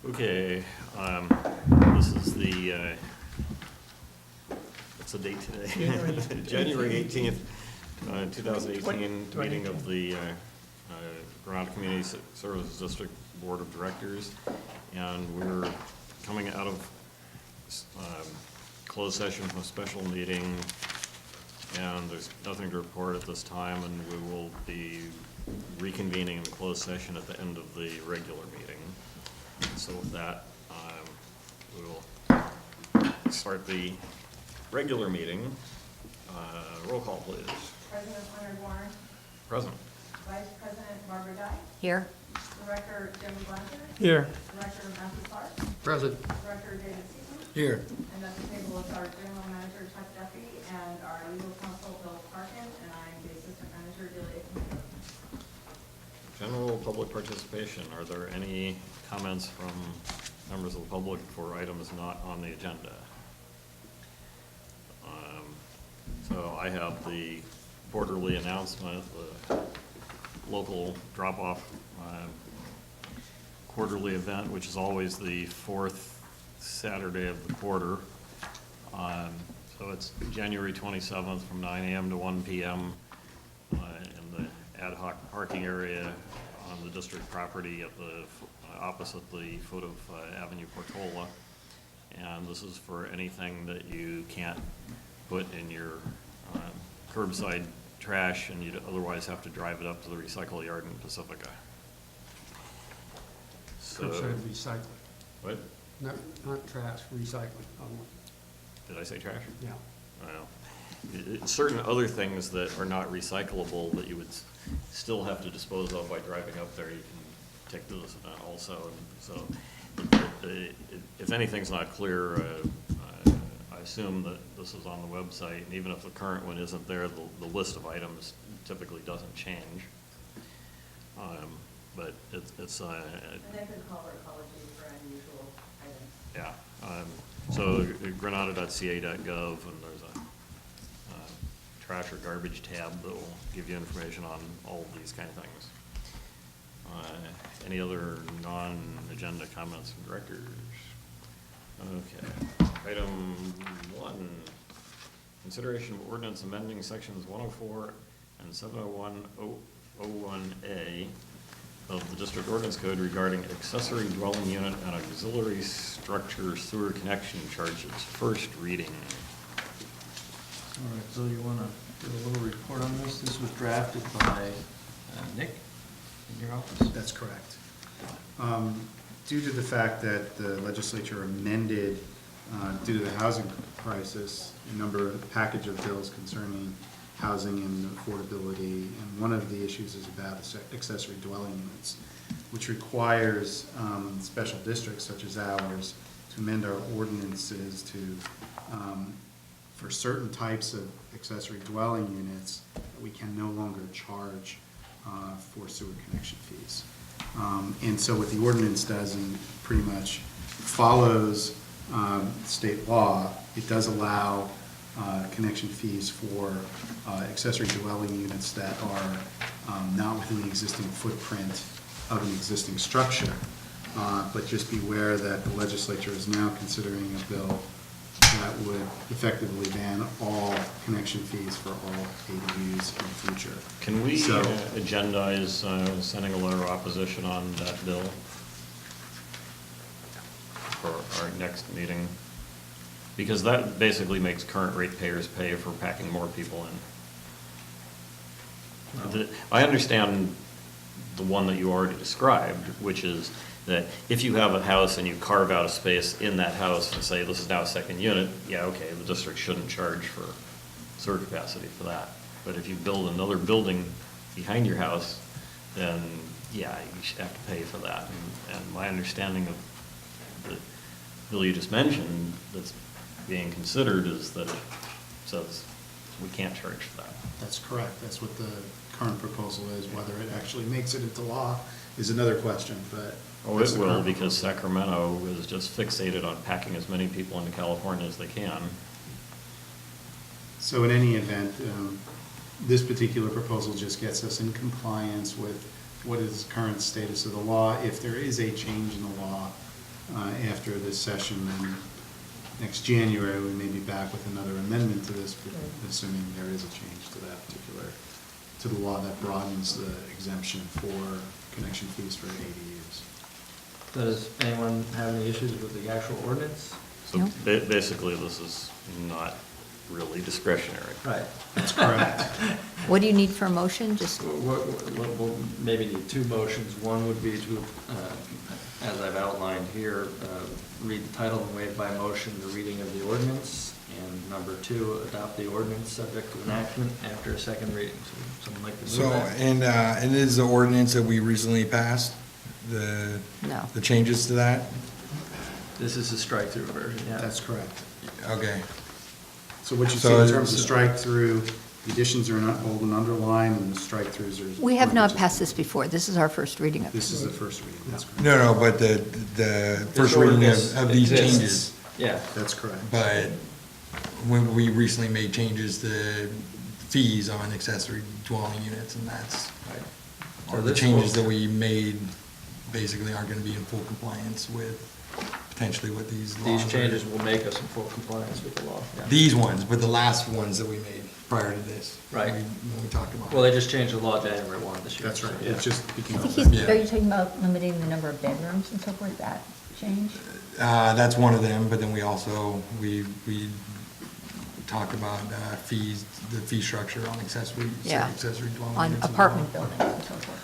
Okay, this is the, what's the date today? January 18th, 2018 meeting of the Granada Community Services District Board of Directors. And we're coming out of closed session from a special meeting, and there's nothing to report at this time, and we will be reconvening in the closed session at the end of the regular meeting. So with that, we will start the regular meeting. Roll call, please. President Leonard Warren. Present. Vice President Barbara Dye. Here. Director Jim Blanchard. Here. Director Matthew Clark. Present. Director David Seaton. Here. And at the table is our General Manager Chuck Duffy and our Legal Counsel Bill Parkin, and I'm the Assistant Manager Delia Quinto. General public participation. Are there any comments from members of the public for items not on the agenda? So I have the quarterly announcement, the local drop-off quarterly event, which is always the fourth Saturday of the quarter. So it's January 27th from 9 a.m. to 1 p.m. In the ad hoc parking area on the district property at the opposite the foot of Avenue Portola. And this is for anything that you can't put in your curbside trash, and you'd otherwise have to drive it up to the recycle yard in Pacifica. So, Curbside recycling. what? Not trash, recycling. Did I say trash? Yeah. Well, certain other things that are not recyclable that you would still have to dispose of by driving up there, you can take to this event also. And so if anything's not clear, I assume that this is on the website, and even if the current one isn't there, the list of items typically doesn't change. But it's And they could call our apologies for unusual items. yeah. So granada.ca.gov, and there's a trash or garbage tab that will give you information on all of these kind of things. Any other non-agenda comments from directors? Okay. Item 1, consideration of ordinance amending sections 104 and 701.01A of the District Ordinance Code regarding accessory dwelling unit and auxiliary structure sewer connection charges. First reading. All right, Bill, you want to do a little report on this? This was drafted by Nick in your office? That's correct. Due to the fact that the legislature amended, due to the housing crisis, a package of bills concerning housing and affordability, and one of the issues is about accessory dwelling units, which requires special districts such as ours to amend our ordinances to, for certain types of accessory dwelling units, we can no longer charge for sewer connection fees. And so what the ordinance does, and pretty much follows state law, it does allow connection fees for accessory dwelling units that are not within the existing footprint of an existing structure. But just beware that the legislature is now considering a bill that would effectively ban all connection fees for all ADUs in the future. Can we agendize sending a letter of opposition on that bill for our next meeting? Because that basically makes current ratepayers pay for packing more people in. I understand the one that you already described, which is that if you have a house and you carve out a space in that house and say this is now a second unit, yeah, okay, the district shouldn't charge for sewer capacity for that. But if you build another building behind your house, then yeah, you should have to pay for that. And my understanding of the bill you just mentioned that's being considered is that it says we can't charge for that. That's correct. That's what the current proposal is. Whether it actually makes it into law is another question, but. Oh, it will, because Sacramento is just fixated on packing as many people into California as they can. So in any event, this particular proposal just gets us in compliance with what is the current status of the law. If there is a change in the law, after this session, then next January, we may be back with another amendment to this, assuming there is a change to that particular, to the law that broadens the exemption for connection fees for ADUs. Does anyone have any issues with the actual ordinance? So No. basically, this is not really discretionary. Right. That's correct. What do you need for a motion? Just, We'll maybe need two motions. One would be to, as I've outlined here, read the title and waive by motion the reading of the ordinance. And number two, adopt the ordinance subject to enactment after a second reading. So someone like to move So, that? and it is the ordinance that we recently passed, the changes to that? This is a strike-through version, yeah. That's correct. Okay. So what you see So in terms of it's- strike-through, the additions are not bold and underlined, and the strike-throughs are. we have not passed this before. This is our first reading of it. This is the first reading, that's correct. No, but the first reading ordinance of these exists. changes. Yeah. That's correct. But when we recently made changes to fees on accessory dwelling units, and that's, Right. or So the this changes will- that we made basically aren't gonna be in full compliance with, potentially what these laws These are. changes will make us in full compliance with the law. yeah. These ones, but the last ones that we made prior to this. Right. When we talked about. Well, they just changed the law January 1 this year. That's right, so, yeah. it just I became. think effective. he's, are you talking about limiting the number of bedrooms and so forth, that change? That's one of them, but then we also, we talked about fees, the fee structure on accessory Yeah. dwelling On units as apartment well. buildings and so forth.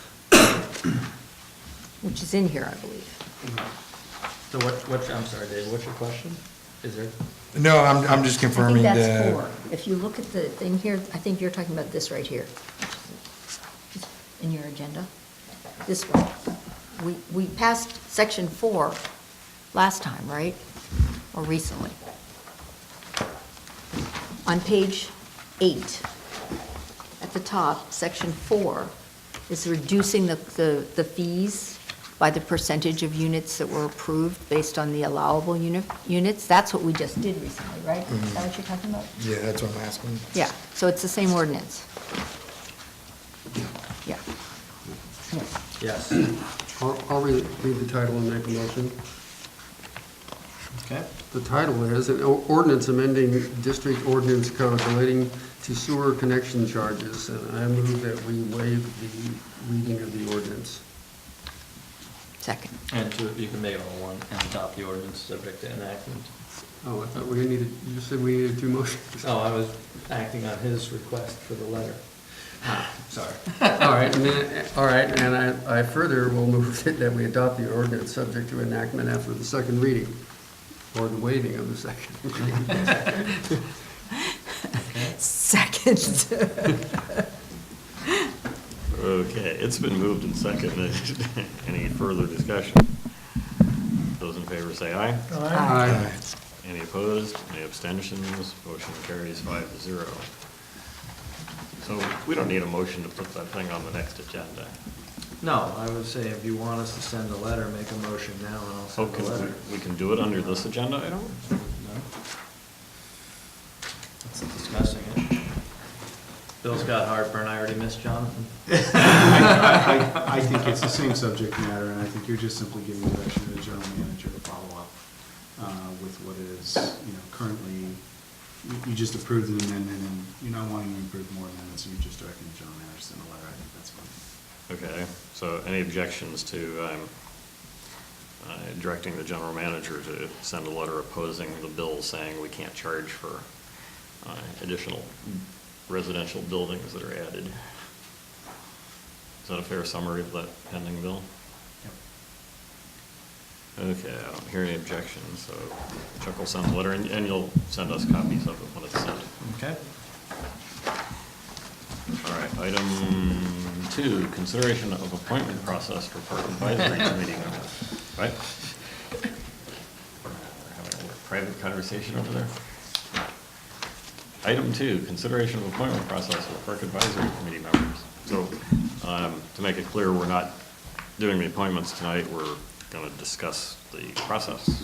Which is in here, I believe. So I'm sorry, Dave, what's your question? Is there? No, I'm just I think confirming that's the. 4. If you look at the thing here, I think you're talking about this right here. In your agenda, this one. We passed section 4 last time, right? Or recently. On page 8, at the top, section 4 is reducing the fees by the percentage of units that were approved based on the allowable units. That's what we just did recently, right? Is that what you're talking about? Yeah, that's what I'm asking. Yeah, so it's the same ordinance. Yeah. Yes. Yes. I'll read the title and make a motion. Okay. The title is an ordinance amending district ordinance code relating to sewer connection charges, and I move that we waive the reading of the ordinance. Second. And you can make it all one and adopt the ordinance subject to enactment. Oh, I thought we needed, you said we needed two motions. Oh, I was acting on his request for the letter. Sorry. All right, and I further will move that we adopt the ordinance subject to enactment after the second reading, or the waiving of the second reading. Second. Okay, it's been moved and seconded. Any further discussion? Those in favor say aye. Aye. Any opposed? Any abstentions? Motion carries 5-0. So we don't need a motion to put that thing on the next agenda. No, I would say if you want us to send a letter, make a motion now and I'll Oh, send the letter. we can do it under this agenda item? No? That's discussing it. Bill's got heartburn, I already missed Jonathan. I think it's the same subject matter, and I think you're just simply giving direction to the general manager to follow up with what is, currently, you just approved an amendment, and you're not wanting to approve more amendments, so you're just directing the general manager to send a letter. I think that's fine. Okay, so any objections to directing the general manager to send a letter opposing the bill saying we can't charge for additional residential buildings that are added? Is that a fair summary of that pending bill? Okay, I don't hear any objections, so Chuck will send the letter, and you'll send us copies of it when it's sent. Okay. All right, item 2, consideration of appointment process for Park Advisory Committee members, right? We're having a private conversation over there. Item 2, consideration of appointment process for Park Advisory Committee members. So, to make it clear, we're not doing the appointments tonight, we're going to discuss the process.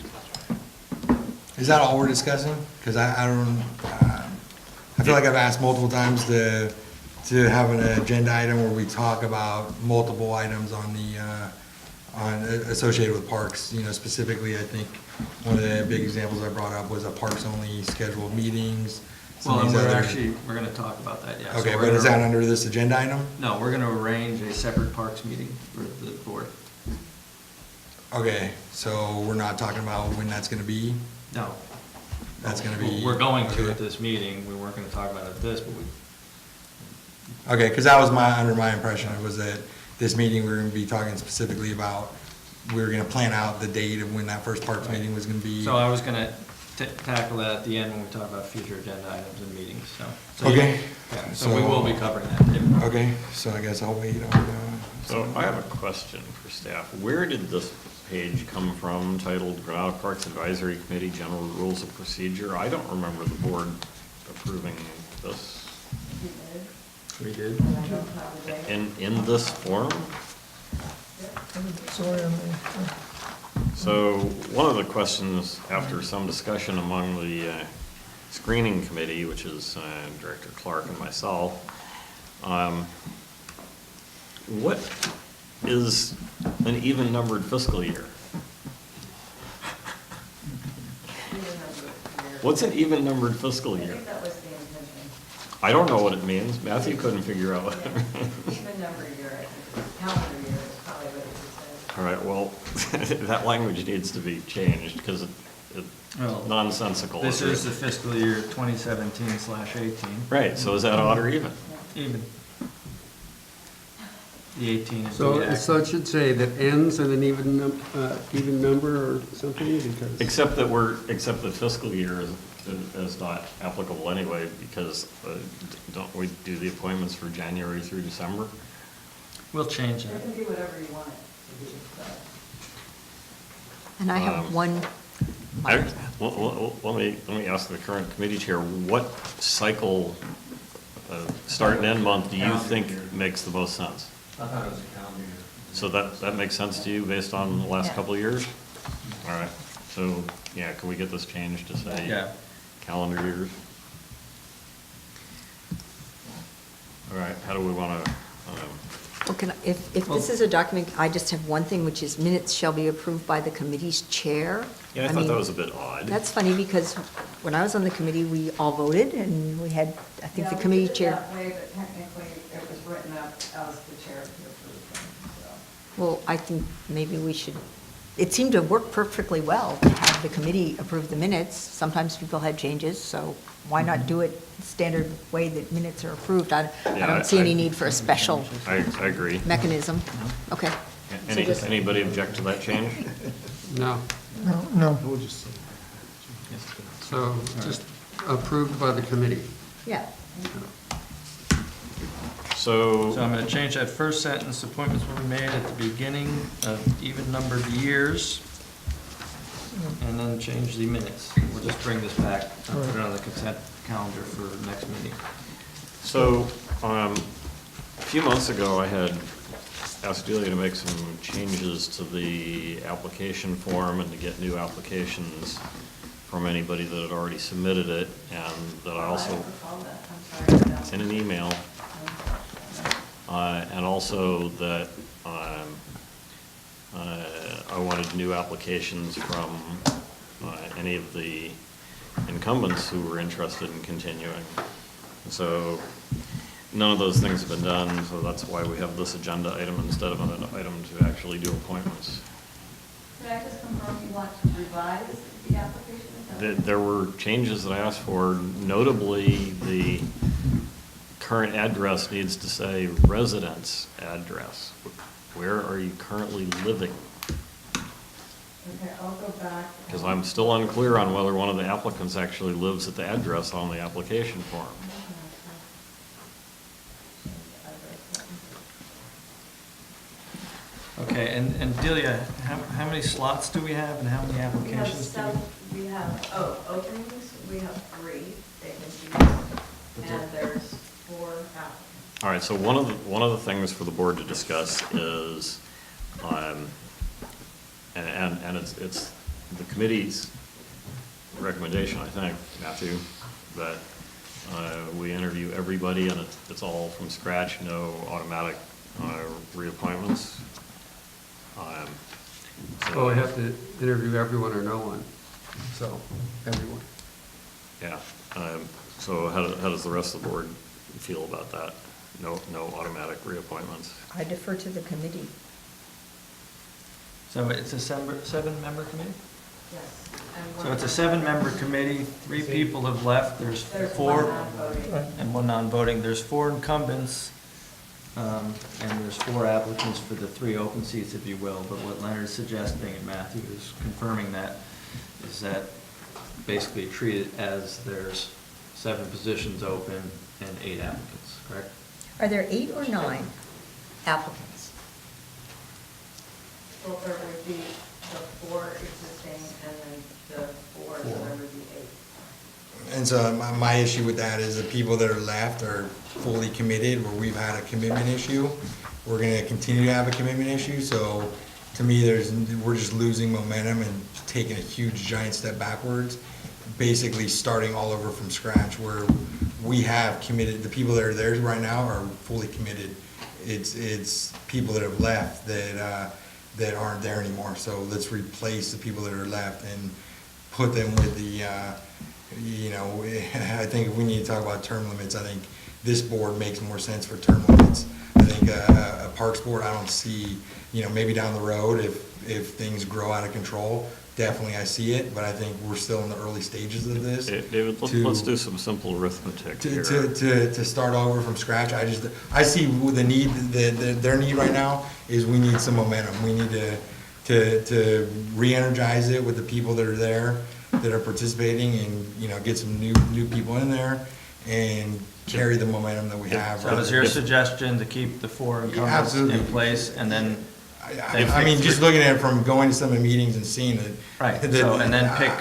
Is that all we're discussing? Because I don't, I feel like I've asked multiple times to have an agenda item where we talk about multiple items associated with parks, you know, specifically, I think one of the big examples I brought up was a parks-only scheduled meetings. some Well, of and these we're other- actually, we're gonna talk about that, yeah. So Okay, we're but is gonna- that under this agenda item? No, we're gonna arrange a separate parks meeting for the board. Okay, so we're not talking about when that's gonna be? No. That's gonna be. We're going to okay. at this meeting, we weren't gonna talk about it at this, but we, Okay, because that was under my impression, it was that this meeting, we were gonna be talking specifically about, we were gonna plan out the date of when that first parks meeting was gonna be. so I was gonna tackle that at the end when we talk about future agenda items and meetings, so. Okay. Yeah, so we will be covering that. yeah. Okay, so I guess I'll wait on, So I have a question for staff. Where did this page come from titled Granada Parks Advisory Committee General Rules of Procedure? I don't remember the board approving this We did. And I don't have a date. in this form. So one of the questions, after some discussion among the screening committee, which is Director Clark and myself, what is an even-numbered fiscal year? What's an even-numbered fiscal I year? think that was the intention. I don't know what it means. Matthew couldn't figure out what it means. Even number year, I think, calendar year is probably what it says. All right, well, that language needs to be changed because it's Well, nonsensical. This is the fiscal year 2017/18. Right, so is that odd or even? Even. The 18 is So, the act. so it should say that ends in an even number or something, because. Except that fiscal year is not applicable anyway, because don't we do the appointments for January through December? We'll change You that. can do whatever you want it to be, so. And I have one. Let me ask the current committee chair, what cycle, start and end month, do you think makes the most sense? I thought it was a calendar year. So that makes sense to you based on the last Yeah. couple of years? All right, so, yeah, can we get this changed to say Yeah. calendar years? All right, how do we want to, Well, if this is a document, I just have one thing, which is minutes shall be approved by the committee's chair. yeah, I thought mean, that was a bit odd. That's funny, because when I was on the committee, we all voted, and we had, I think, the committee chair. Yeah, we did it that way, but technically, it was written up as the chair to approve them, so. Well, I think maybe we should, it seemed to work perfectly well to have the committee approve the minutes. Sometimes people had changes, so why not do it the standard way that minutes are approved? I Yeah, don't see I- any need for a special I agree. mechanism. Okay. So just- Anybody object to that change? No, No. We'll just say so just approved by the committee. Yeah. So I'm So, gonna change that first sentence, appointments will be made at the beginning of even-numbered years, and then change the minutes. We'll just bring this back, and put it on the consent calendar for next meeting. so, a few months ago, I had asked Delia to make some changes to the application form and to get new applications from anybody that had already submitted it, and that I also, don't recall that, I'm sorry. it's in an email, and also that I wanted new applications from any of the incumbents who were interested in continuing. So none of those things have been done, so that's why we have this agenda item instead of an item to actually do appointments. Could I just confirm you want to revise the application? Is that what- There were changes that I asked for, notably the current address needs to say residence address. Where are you currently living? Okay, I'll go back. Because I'm still unclear on whether one of the applicants actually lives at the address on the application form. Okay, and Delia, how many slots do we have and how many We have applications do seven, we? we have, openings, we have 3 vacancies, But there- and there's 4 applicants. All right, so one of the things for the board to discuss is, and it's the committee's recommendation, I think, Matthew, that we interview everybody and it's all from scratch, no automatic reappointments. Well, we have to interview everyone or no one, so, everyone. Yeah, so how does the rest of the board feel about that? No automatic reappointments? I defer to the committee. So it's a seven-member committee? Yes. So it's a seven-member committee, 3 people have left, there's There's 4. one non-voting. And 1 non-voting, there's 4 incumbents, and there's 4 applicants for the 3 open seats, if you will. But what Leonard's suggesting, and Matthew is confirming that, is that basically treat it as there's 7 positions open and 8 applicants, correct? Are there 8 or 9 applicants? So there would be the 4 existing and then the 4, so there would be 8. And so my issue with that is the people that are left are fully committed, where we've had a commitment issue. We're gonna continue to have a commitment issue, so to me, we're just losing momentum and taking a huge giant step backwards, basically starting all over from scratch, where we have committed, the people that are there right now are fully committed. It's people that have left that aren't there anymore, so let's replace the people that are left and put them with the, I think if we need to talk about term limits, I think this board makes more sense for term limits. I think a Parks Board, I don't see, maybe down the road, if things grow out of control, definitely I see it, but I think we're still in the early stages of this. David, let's do some simple arithmetic here. To start over from scratch, I see the need, their need right now is we need some momentum. We need to re-energize it with the people that are there, that are participating, and, get some new people in there and carry the momentum that we have. So is your suggestion to keep the 4 incumbents Absolutely. in place and then? I mean, just looking at it from going to some of the meetings and seeing it. Right, so, and then pick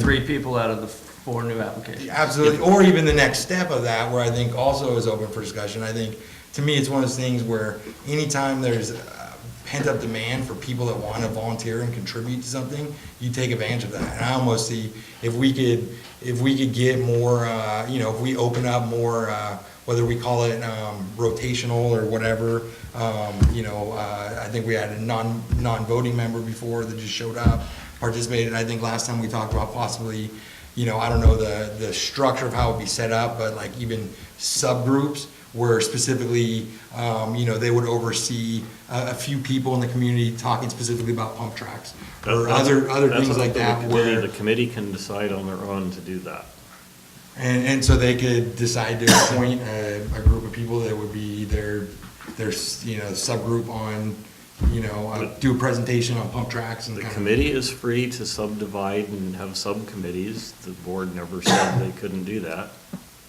3 people out of the 4 new applications. Absolutely, or even the next step of that, where I think also is open for discussion. I think, to me, it's one of those things where anytime there's pent-up demand for people that want to volunteer and contribute to something, you take advantage of that. And I almost see, if we could get more, if we open up more, whether we call it rotational or whatever, I think we had a non-voting member before that just showed up, participated. I think last time we talked about possibly, I don't know the structure of how it would be set up, but like even subgroups where specifically, they would oversee a few people in the community talking specifically about pump tracks or other things like that. The committee can decide on their own to do that. And so they could decide to appoint a group of people that would be their subgroup on, do a presentation on pump tracks and The kind of. committee is free to subdivide and have subcommittees. The board never said they couldn't do that.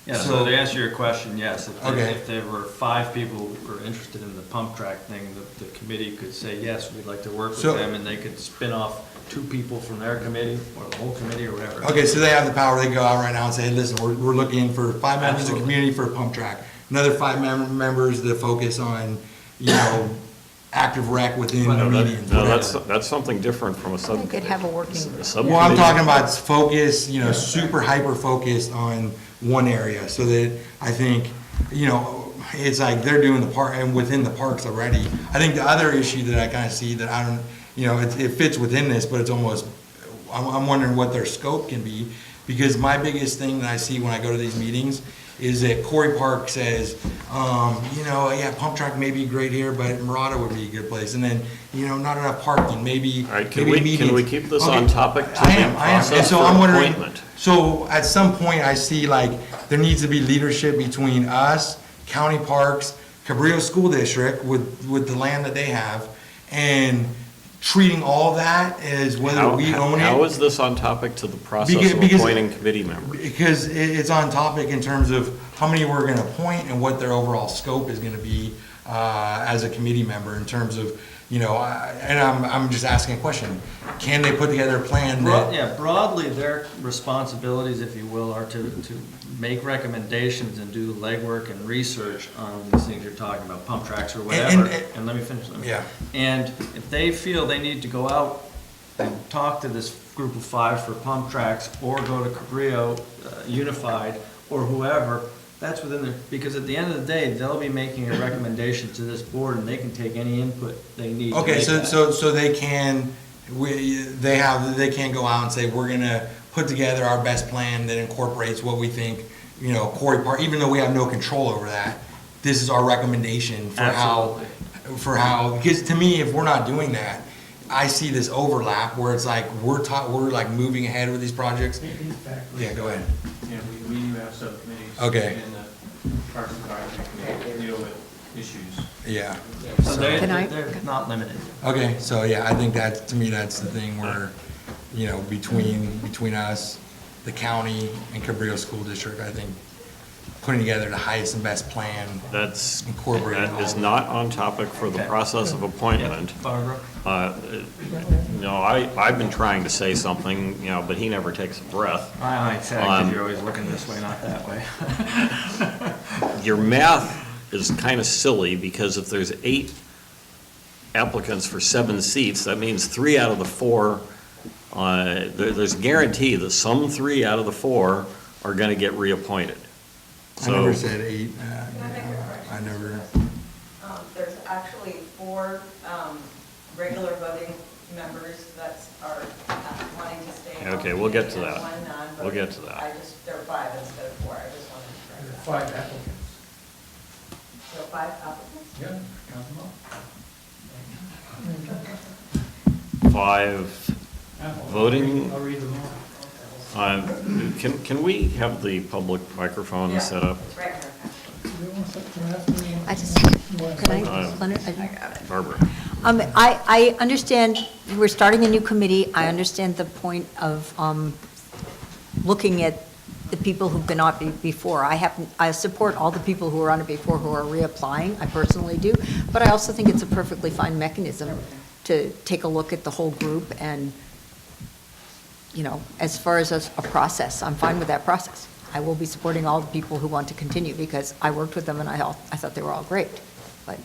Yeah, so to answer your question, yes, Okay. if there were 5 people who were interested in the pump track thing, the committee could say, yes, we'd like to work with So- them, and they could spin off 2 people from their committee, or the whole committee, or whatever. Okay, so they have the power, they go out right now and say, hey, listen, we're looking for 5 members of the Absolutely. community for a pump track. Another 5 members to focus on, active rec within the No, medians. no, whatever. that's something different from a They subcommittee. could have a working A group. subcommittee- Well, I'm talking about focus, super hyper focused on one area, so that I think, it's like they're doing the park, and within the parks already. I think the other issue that I kind of see that I don't, it fits within this, but it's almost, I'm wondering what their scope can be, because my biggest thing that I see when I go to these meetings is that Corey Park says, pump track may be great here, but Murata would be a good place, and then, not enough parking, maybe. All right, can maybe we medians. keep this Okay, on topic to I the am. And process so for I'm wondering, appointment? so at some point, I see like, there needs to be leadership between us, county parks, Cabrillo School District with the land that they have, and treating all that as whether we own it. How is this on topic to the process of Because- appointing committee members? Because it's on topic in terms of how many we're gonna appoint and what their overall scope is gonna be, as a committee member in terms of, and I'm just asking a question. Can they put together a plan that? Broadly, their responsibilities, if you will, are to make recommendations and do legwork and research on these things you're talking about, pump tracks or whatever. And let me finish. Yeah. And if they feel they need to go out and talk to this group of 5 for pump tracks, or go to Cabrillo Unified, or whoever, That's within their, because at the end of the day, they'll be making a recommendation to this board, and they can take any input they need to Okay, make so, that. so they can, they can go out and say, we're gonna put together our best plan that incorporates what we think, Quarry Park, even though we have no control over that, this is our recommendation for how, because to me, if we're not doing that, I see this overlap where it's like, we're like moving ahead with these projects. Yeah, go ahead. Yeah, we do have subcommittees. Okay. In the Parks and Advisory Committee deal with issues. Yeah. So Can I- they're not limited. Okay, so yeah, I think that, to me, that's the thing where, between us, the county, and Cabrillo School District, I think putting together the highest and best plan. That's, Incorporating that is all- not on topic for the Okay. process of appointment. Barbara? I've been trying to say something, but he never takes a breath. I might say, because you're always looking this way, not that way. Your math is kind of silly, because if there's 8 applicants for 7 seats, that means 3 out of the 4, there's a guarantee that some 3 out of the 4 are going to get reappointed. I never So, said 8. Can I make a correction? I never. There's actually 4 regular voting members that are wanting to stay. on Okay, we'll get to and that. 1 non-voting. We'll get to that. There are 5 instead of 4, I just wanted to correct that. 5 applicants. So 5 applicants? Yeah, count them up. 5 voting. I'll read them all. Can we have the public microphone Yeah, set up? It's right here. I just, can I, Leonard? I got it. Barbara? I understand we're starting a new committee. I understand the point of looking at the people who've been on it before. I support all the people who were on it before who are reapplying. I personally do. But I also think it's a perfectly fine mechanism to take a look at the whole group and, as far as a process, I'm fine with that process. I will be supporting all the people who want to continue because I worked with them and I thought they were all great. But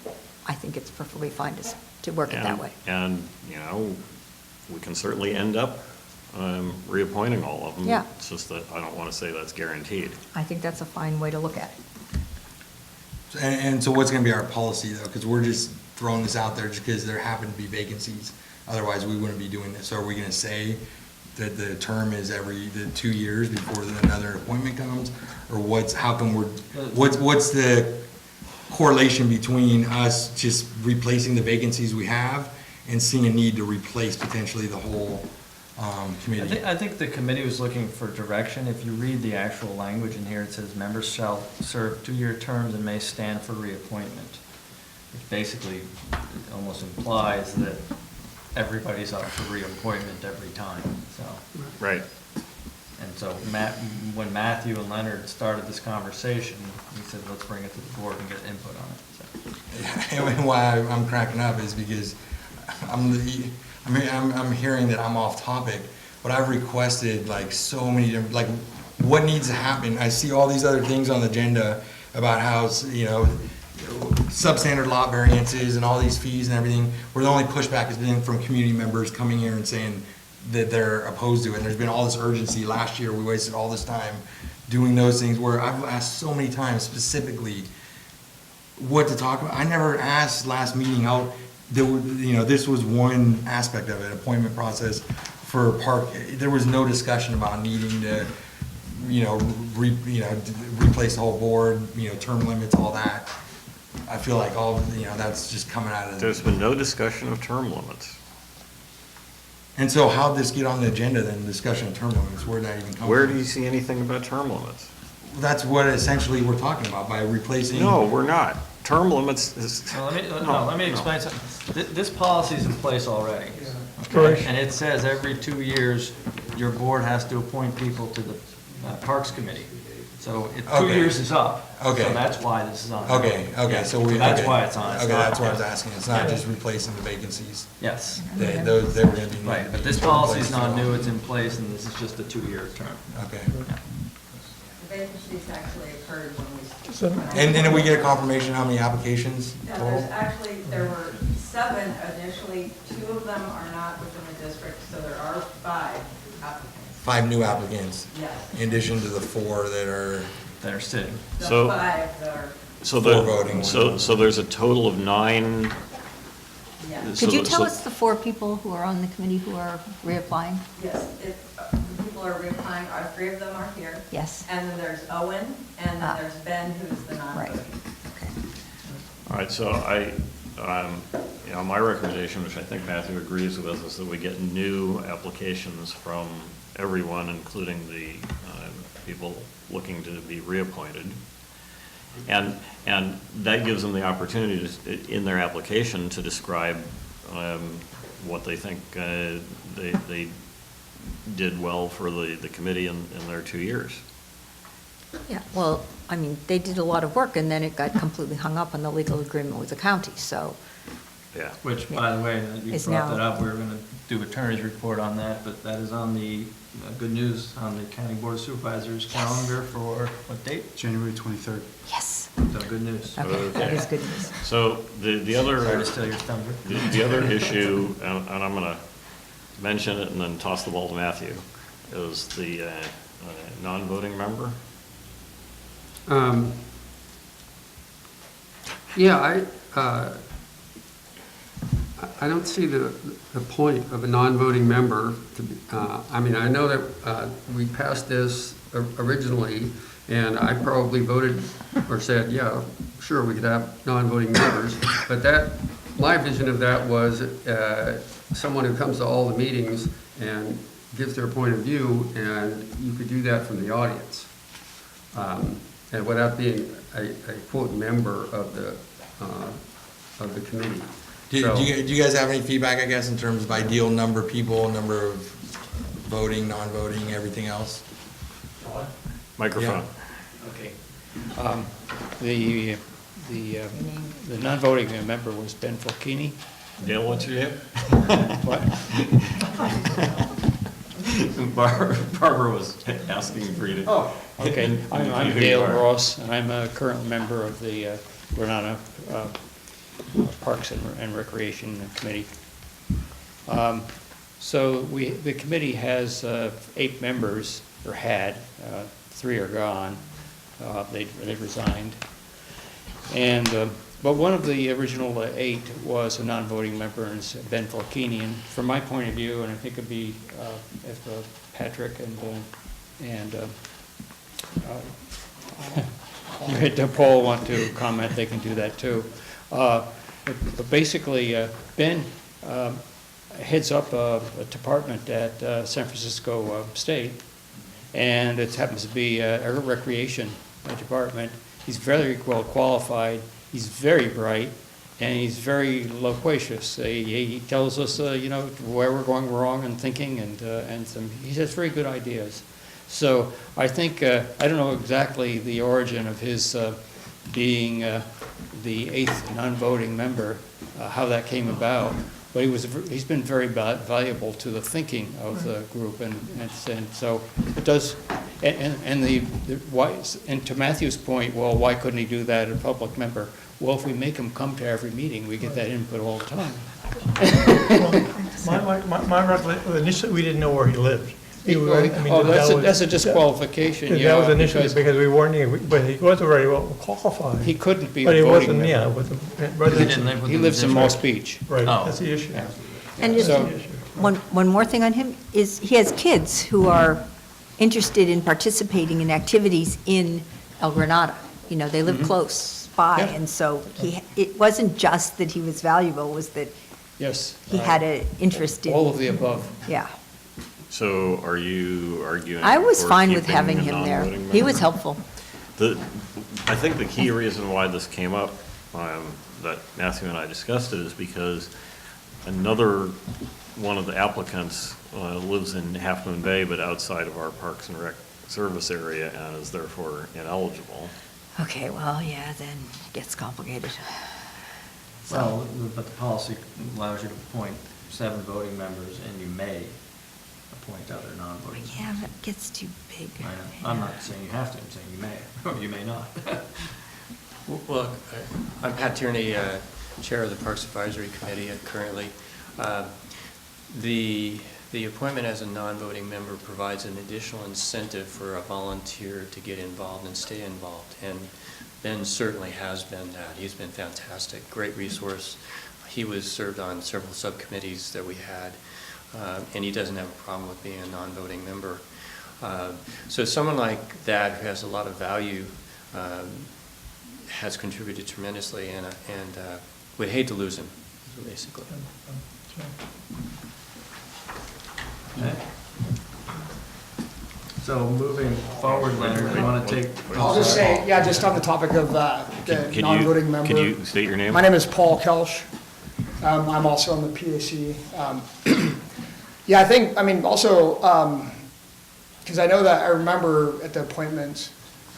I think it's perfectly fine to work it that way. And, we can certainly end up reappointing all of them. Yeah. It's just that I don't want to say that's guaranteed. I think that's a fine way to look at it. And so what's gonna be our policy, though? Because we're just throwing this out there just because there happen to be vacancies. Otherwise, we wouldn't be doing this. So are we gonna say that the term is every 2 years before another appointment comes? Or what's the correlation between us just replacing the vacancies we have and seeing a need to replace potentially the whole committee? I think the committee was looking for direction. If you read the actual language in here, it says members shall serve 2-year terms and may stand for reappointment, which basically almost implies that everybody's up for reappointment every time, so. Right. And so when Matthew and Leonard started this conversation, he said, let's bring it to the board and get input on it, so. And why I'm cracking up is because I'm hearing that I'm off topic, but I've requested like so many different, like what needs to happen. I see all these other things on the agenda about how, substandard lot variances and all these fees and everything, where the only pushback has been from community members coming here and saying that they're opposed to it. And there's been all this urgency. Last year, we wasted all this time doing those things where I've asked so many times specifically what to talk about. I never asked last meeting out, this was one aspect of it, appointment process for park. There was no discussion about needing to, replace the whole board, term limits, all that. I feel like that's just coming out of. There's been no discussion of term limits. And so how'd this get on the agenda then, discussion of term limits? Where'd that even come from? Where do you see anything about term limits? That's what essentially we're talking about by replacing. No, we're not. Term limits is. Well, let me No. explain something. This policy's in place already. okay? Correct. And it says every 2 years, your board has to appoint people to the Parks Committee. So 2 Okay. years is up. Okay. So that's why this is on. Okay, Yeah, so we. That's okay. why it's on. It's Okay, not- that's what I was asking. It's not Yeah. just replacing the vacancies. Yes, They were gonna be. right, but this policy's not new, it's in place, and this is just a 2-year term. Okay. The vacancies actually occurred when we. And then did we get a confirmation how many applications Yeah, total? there were 7 initially, 2 of them are not within the district, so there are 5 applicants. 5 new applicants, Yes. in addition to the 4 that are that are sitting. The So- 5 that are, So Four voting, so there's a total of 9. yeah. So Could you the- tell so- us the 4 people who are on the committee who are reapplying? Yes, the people are reapplying, 3 of them are here. Yes. And then there's Owen, and Ah. then there's Ben, who's the non-voting. Okay. All right, so my recommendation, which I think Matthew agrees with, is that we get new applications from everyone, including the people looking to be reappointed. And that gives them the opportunity to, in their application, to describe what they think they did well for the committee in their 2 years. Yeah, well, I mean, they did a lot of work, and then it got completely hung up on the legal agreement with the county, so, Yeah. Which, by the way, you Is brought now- that up, we were gonna do attorney's report on that, but that is on the, good news, on the county board of supervisors calendar for what date? January 23rd. yes. So, good news. Okay, that Okay. is good news. So the other. Sorry to steal your thunder. The other issue, and I'm going to mention it and then toss the ball to Matthew, is the non-voting member. Yeah, I don't see the point of a non-voting member to be, I mean, I know that we passed this originally, and I probably voted or said, yeah, sure, we could have non-voting members, but my vision of that was someone who comes to all the meetings and gives their point of view, and you could do that from the audience. And without being a quote member of the committee. Do So- you guys have any feedback, I guess, in terms of ideal number of people, number of voting, non-voting, everything else? Microphone. Okay. The non-voting member was Ben Fulchini. Dale, what's your name? What? Barbara was asking for you to. Oh, okay. I'm Who you Dale are. Ross, and I'm a current member of the Granada Parks and Recreation Committee. So the committee has 8 members, or had, 3 are gone. They resigned. And, but one of the original 8 was a non-voting member, and it's Ben Fulchini. And from my point of view, and I think it'd be, if Patrick and Paul want to comment, they can do that too. But basically, Ben heads up a department at San Francisco State, and it happens to be a recreation department. He's very well qualified, he's very bright, and he's very loquacious. He tells us, where we're going wrong and thinking, and he has very good ideas. So I think, I don't know exactly the origin of his being the 8th non-voting member, how that came about, but he's been very valuable to the thinking of the group, and so it does. And to Matthew's point, well, why couldn't he do that as a public member? Well, if we make him come to every meeting, we get that input all the time. My recollection, initially, we didn't know where he lived. That's a disqualification, yeah. That was initially because we weren't, but he wasn't very well qualified. He couldn't be But a he voting wasn't, yeah, member. with the He residents. didn't live He within lives the in Moss district. Beach. Right, Oh. that's the issue. And just So- one more thing on him is he has kids who are interested in participating in activities in El Granada. They live close by, Yeah. and so it wasn't just that he was valuable, it was that Yes. he had an interest in. All of the above. Yeah. So are you arguing? I was for fine with keeping having a him there. non-voting He was member? helpful. I think the key reason why this came up, that Matthew and I discussed it, is because another one of the applicants lives in Half Moon Bay, but outside of our Parks and Rec service area, and is therefore ineligible. Okay, well, yeah, then it gets complicated. Well, but the policy allows you to appoint 7 voting members, and you may appoint other non-voting. Yeah, that gets too big. I know. I'm not saying you have to, I'm saying you may, or you may not. Well, I'm Pat Tierney, Chair of the Parks Advisory Committee currently. The The appointment as a non-voting member provides an additional incentive for a volunteer to get involved and stay involved. And Ben certainly has been that. He's been fantastic, great resource. He was served on several subcommittees that we had, and he doesn't have a problem with being a non-voting member. So someone like that who has a lot of value has contributed tremendously, and would hate to lose him, basically. Okay. So moving forward, Leonard, you want to take? I'll just say, yeah, just on the topic of the non-voting member. Can you state your name? My name is Paul Kelch. I'm also on the PAC. Yeah, I think, I mean, also, because I know that I remember at the appointments,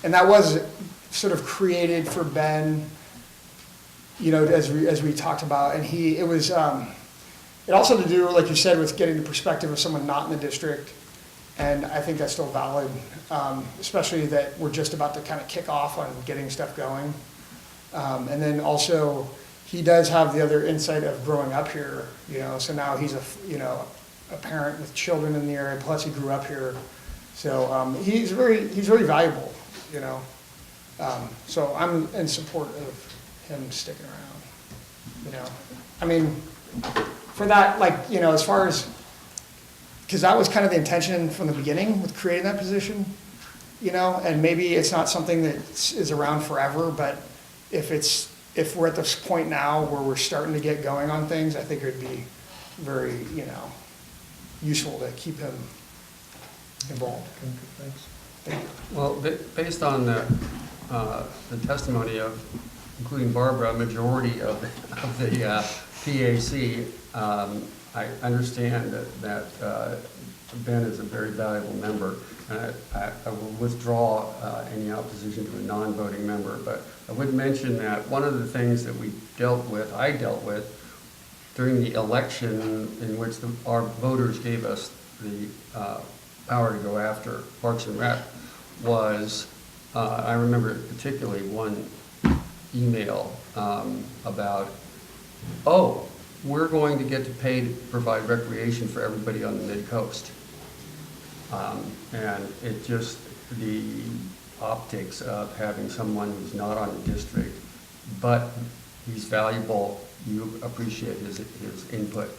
and that was sort of created for Ben, you know, as we talked about, and it was, it also to do, like you said, with getting the perspective of someone not in the district, and I think that's still valid, especially that we're just about to kind of kick off on getting stuff going. And then also, he does have the other insight of growing up here, you know, so now he's a parent with children in the area, plus he grew up here. So he's very valuable, you know. So I'm in support of him sticking around, you know. I mean, for that, like, you know, as far as, because that was kind of the intention from the beginning with creating that position, you know, and maybe it's not something that is around forever, but if we're at this point now where we're starting to get going on things, I think it would be very, you know, useful to keep him involved. Thanks. Thank you. Well, based on the testimony of, including Barbara, a majority of the PAC, I understand that Ben is a very valuable member, and I will withdraw any opposition to a non-voting member. But I would mention that one of the things that I dealt with during the election in which our voters gave us the power to go after Parks and Rec was, I remember particularly one email about, oh, we're going to get to pay to provide recreation for everybody on the mid-coast. And it just, the optics of having someone who's not on the district, but he's valuable, you appreciate his input.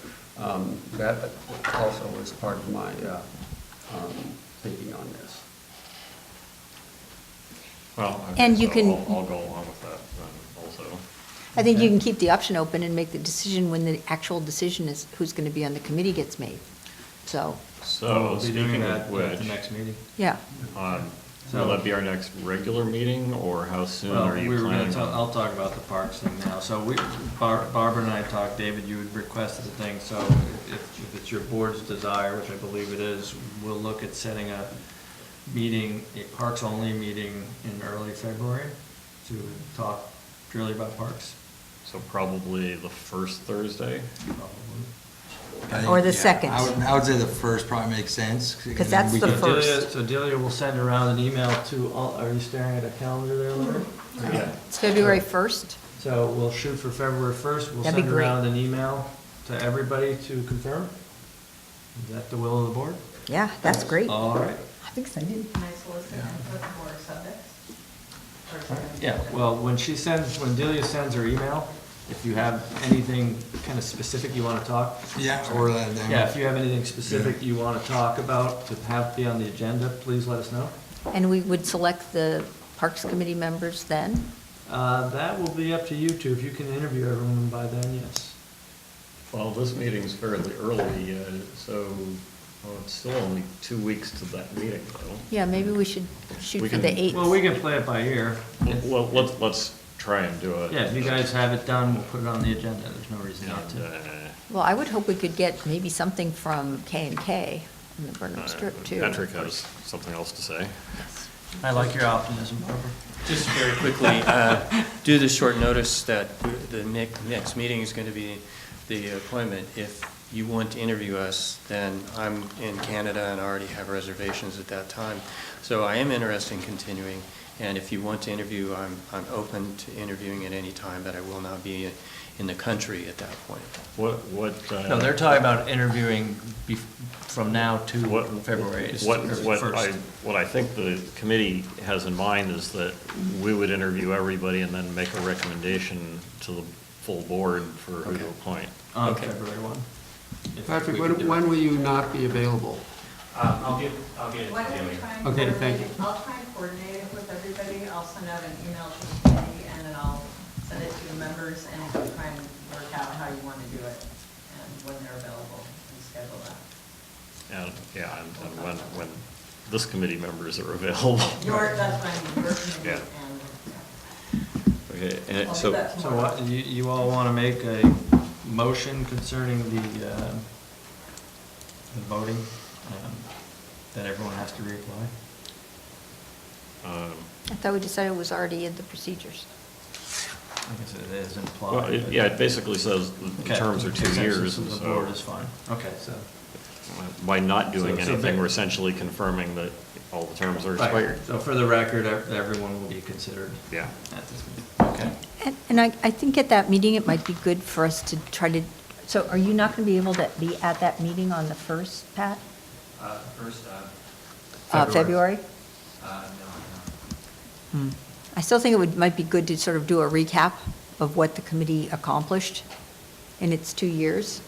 That also was part of my thinking on this. Well, And you so can- I'll go along with that then also. I think you can keep the option open and make the decision when the actual decision is who's going to be on the committee gets made. So, So We'll be doing speaking that of at which, the next meeting. yeah. will that be our next regular meeting, or how soon Well, are you planning on? I'll talk about the parks thing now. So Barbara and I talked, David, you had requested a thing, so if it's your board's desire, which I believe it is, we'll look at setting a meeting, a parks-only meeting in early February to talk purely about parks. So probably the first Thursday? Probably. I think, Or the yeah, second. I would say the first probably makes sense. 'Cause that's we the could- first. So Delia will send around an email to all, are you staring at a calendar there, Larry? Yeah. It's February 1st. So we'll shoot for February 1st. We'll That'd be send great. around an email to everybody to confirm. Is that the will of the board? Yeah, that's great. All right. I'm excited. Can I solicit input for subjects? Or is it- Yeah, well, when Delia sends her email, if you have anything kind of specific you want to talk. Yeah, or that. Yeah, if you have anything specific you want to talk about to have be on the agenda, please let us know. And we would select the Parks Committee members then? That will be up to you two. If you can interview everyone by then, yes. Well, this meeting's fairly early, so it's still only 2 weeks to that meeting, though. Yeah, maybe we should shoot We for the can- 8th. Well, we can play it by ear. Well, let's try and do it. Yeah, if you guys have it done, we'll put it on the agenda. There's no reason not And, to. Well, I would hope we could get maybe something from K&K in the Burnham Strip, too. Patrick has something else to say. I like your optimism, Barbara. Just very quickly, due to the short notice that the next meeting is going to be the appointment, if you want to interview us, then I'm in Canada and I already have reservations at that time. So I am interested in continuing. And if you want to interview, I'm open to interviewing at any time, but I will not be in the country at that point. No, they're talking about interviewing from now to February 1st. What I think the committee has in mind is that we would interview everybody and then make a recommendation to the full board for who to appoint. On Okay. February 1. If Patrick, we could do it. when will you not be available? I'll get it Why to don't we Haley. try and Okay, coordinate thank you. it? I'll try and coordinate it with everybody. I'll send out an email to the committee and then I'll send it to the members and we'll try and work out how you want to do it and when they're available and schedule that. And, yeah, and when this committee members are available. That's what I mean, your committee Yeah. and, Okay, yeah. and I'll so, do that So tomorrow. what, you all want to make a motion concerning the voting, that everyone has to reapply? I thought we decided it was already in the procedures. I guess it is implied. well, but- yeah, it basically says the Okay. terms are 2 Consensus years, of and the so board is fine. Okay, so. by not doing So anything, they- we're essentially confirming that all the terms are Right. expired. So for the record, everyone will be considered Yeah. at this meeting. Okay. And I think at that meeting, it might be good for us to try to, so are you not going to be able to be at that meeting on the 1st, Pat? First, February? no. I still think might be good to sort of do a recap of what the committee accomplished in its 2 years.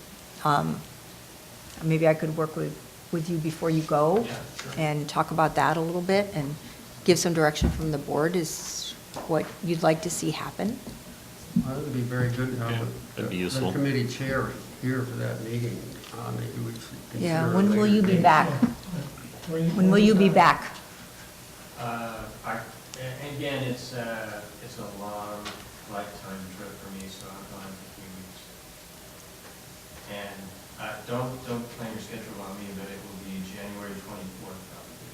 Maybe I could work with you before you go Yeah, sure. and talk about that a little bit and give some direction from the board is what you'd like to see happen. Well, it would be very good to Yeah, have that'd be the useful. committee chair here for that meeting. Maybe we should consider Yeah, a when will later you be date. back? When will you be back? Again, it's a long lifetime trip for me, so I'm gone for 3 weeks. And don't plan your schedule on me, but it will be January 24th probably.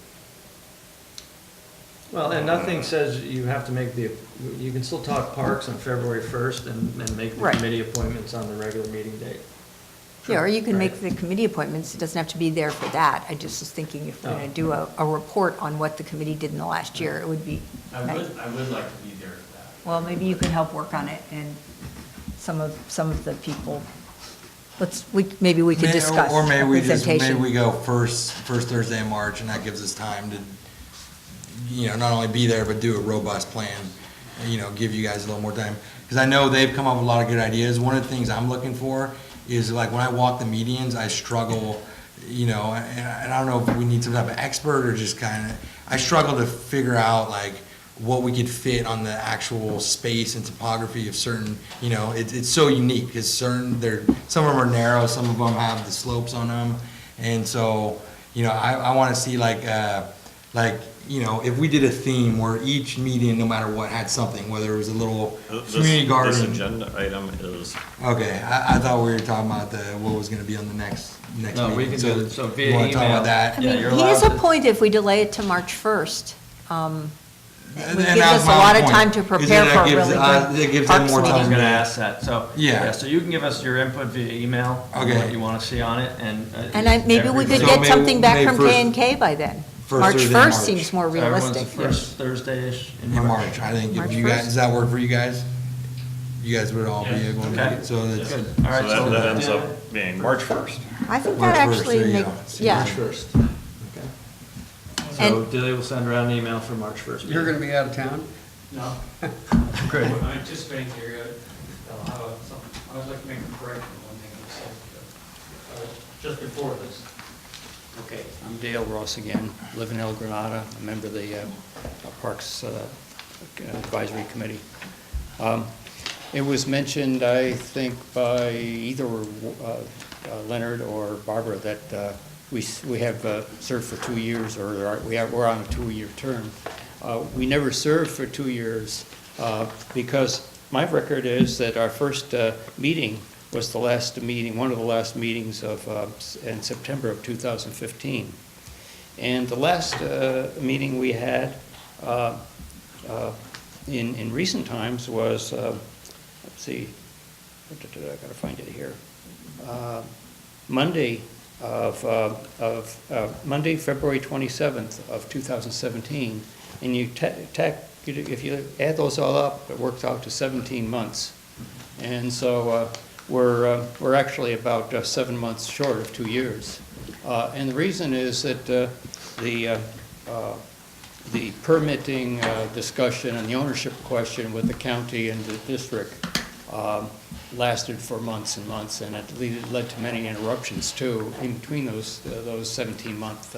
Well, and nothing says you have to make you can still talk parks on February 1st and make the Right. committee appointments on the regular meeting date. Yeah, or you can make Right. the committee appointments, it doesn't have to be there for that. I just was thinking if we're going to do a report on what the committee did in the last year, it would be I nice. would like to be there for that. Well, maybe you can help work on it, and some of the people, maybe we could discuss Or maybe we representation. go first Thursday in March, and that gives us time to, not only be there, but do a robust plan, give you guys a little more time. Because I know they've come up with a lot of good ideas. One of the things I'm looking for is like when I walk the medians, I struggle, and I don't know if we need some type of expert or just I struggle to figure out like what we could fit on the actual space and topography of certain, it's so unique because some of them are narrow, some of them have the slopes on them. And so, I want to see if we did a theme where each median, no matter what, had something, whether it was a little community garden. This agenda item is, Okay, I thought we were talking about what was gonna be on the next No, we meeting. can do it, so via You wanna talk email. about that? I Yeah, mean, you're he is allowed a to- point if we delay it to March 1st. It And gives that us was a my lot of point, time to is prepare that for a gives, really it good gives them parks more I was meeting. gonna ask that, so. Yeah. So you can give us your input via email, on Okay. what you wanna see on it, and. Maybe we could So get May- something back May from 1st K&K by then. First March Thursday in 1st March. seems more So everyone's the realistic. first Thursday-ish In March, I think, March if you guys, 1st? does that work for you guys? You guys would all be Yeah. able to Okay. make it, so that's. Good. so All right, that ends up being March 1st. I think March that 1st, actually there you makes, go. yeah. March 1st. Okay. So And- Dilly will send around an email for March 1st. You're going to be out of town? No. Great. I anticipate here, I would like to make a correction on one thing you said just before this. Okay, I'm Dale Ross again, live in El Granada, a member of the Parks Advisory Committee. It was mentioned, I think, by either Leonard or Barbara that we have served for 2 years, or we're on a 2-year term. We never served for 2 years because my record is that our first meeting was the last meeting, one of the last meetings in September of 2015. And the last meeting we had in recent times was, let's see, I got to find it here. Monday, of Monday, February 27th of 2017, and if you add those all up, it works out to 17 months. And so we're actually about 7 months short of 2 years. And the reason is that the permitting discussion and the ownership question with the county and the district lasted for months and months, and it led to many interruptions too in between those 17-month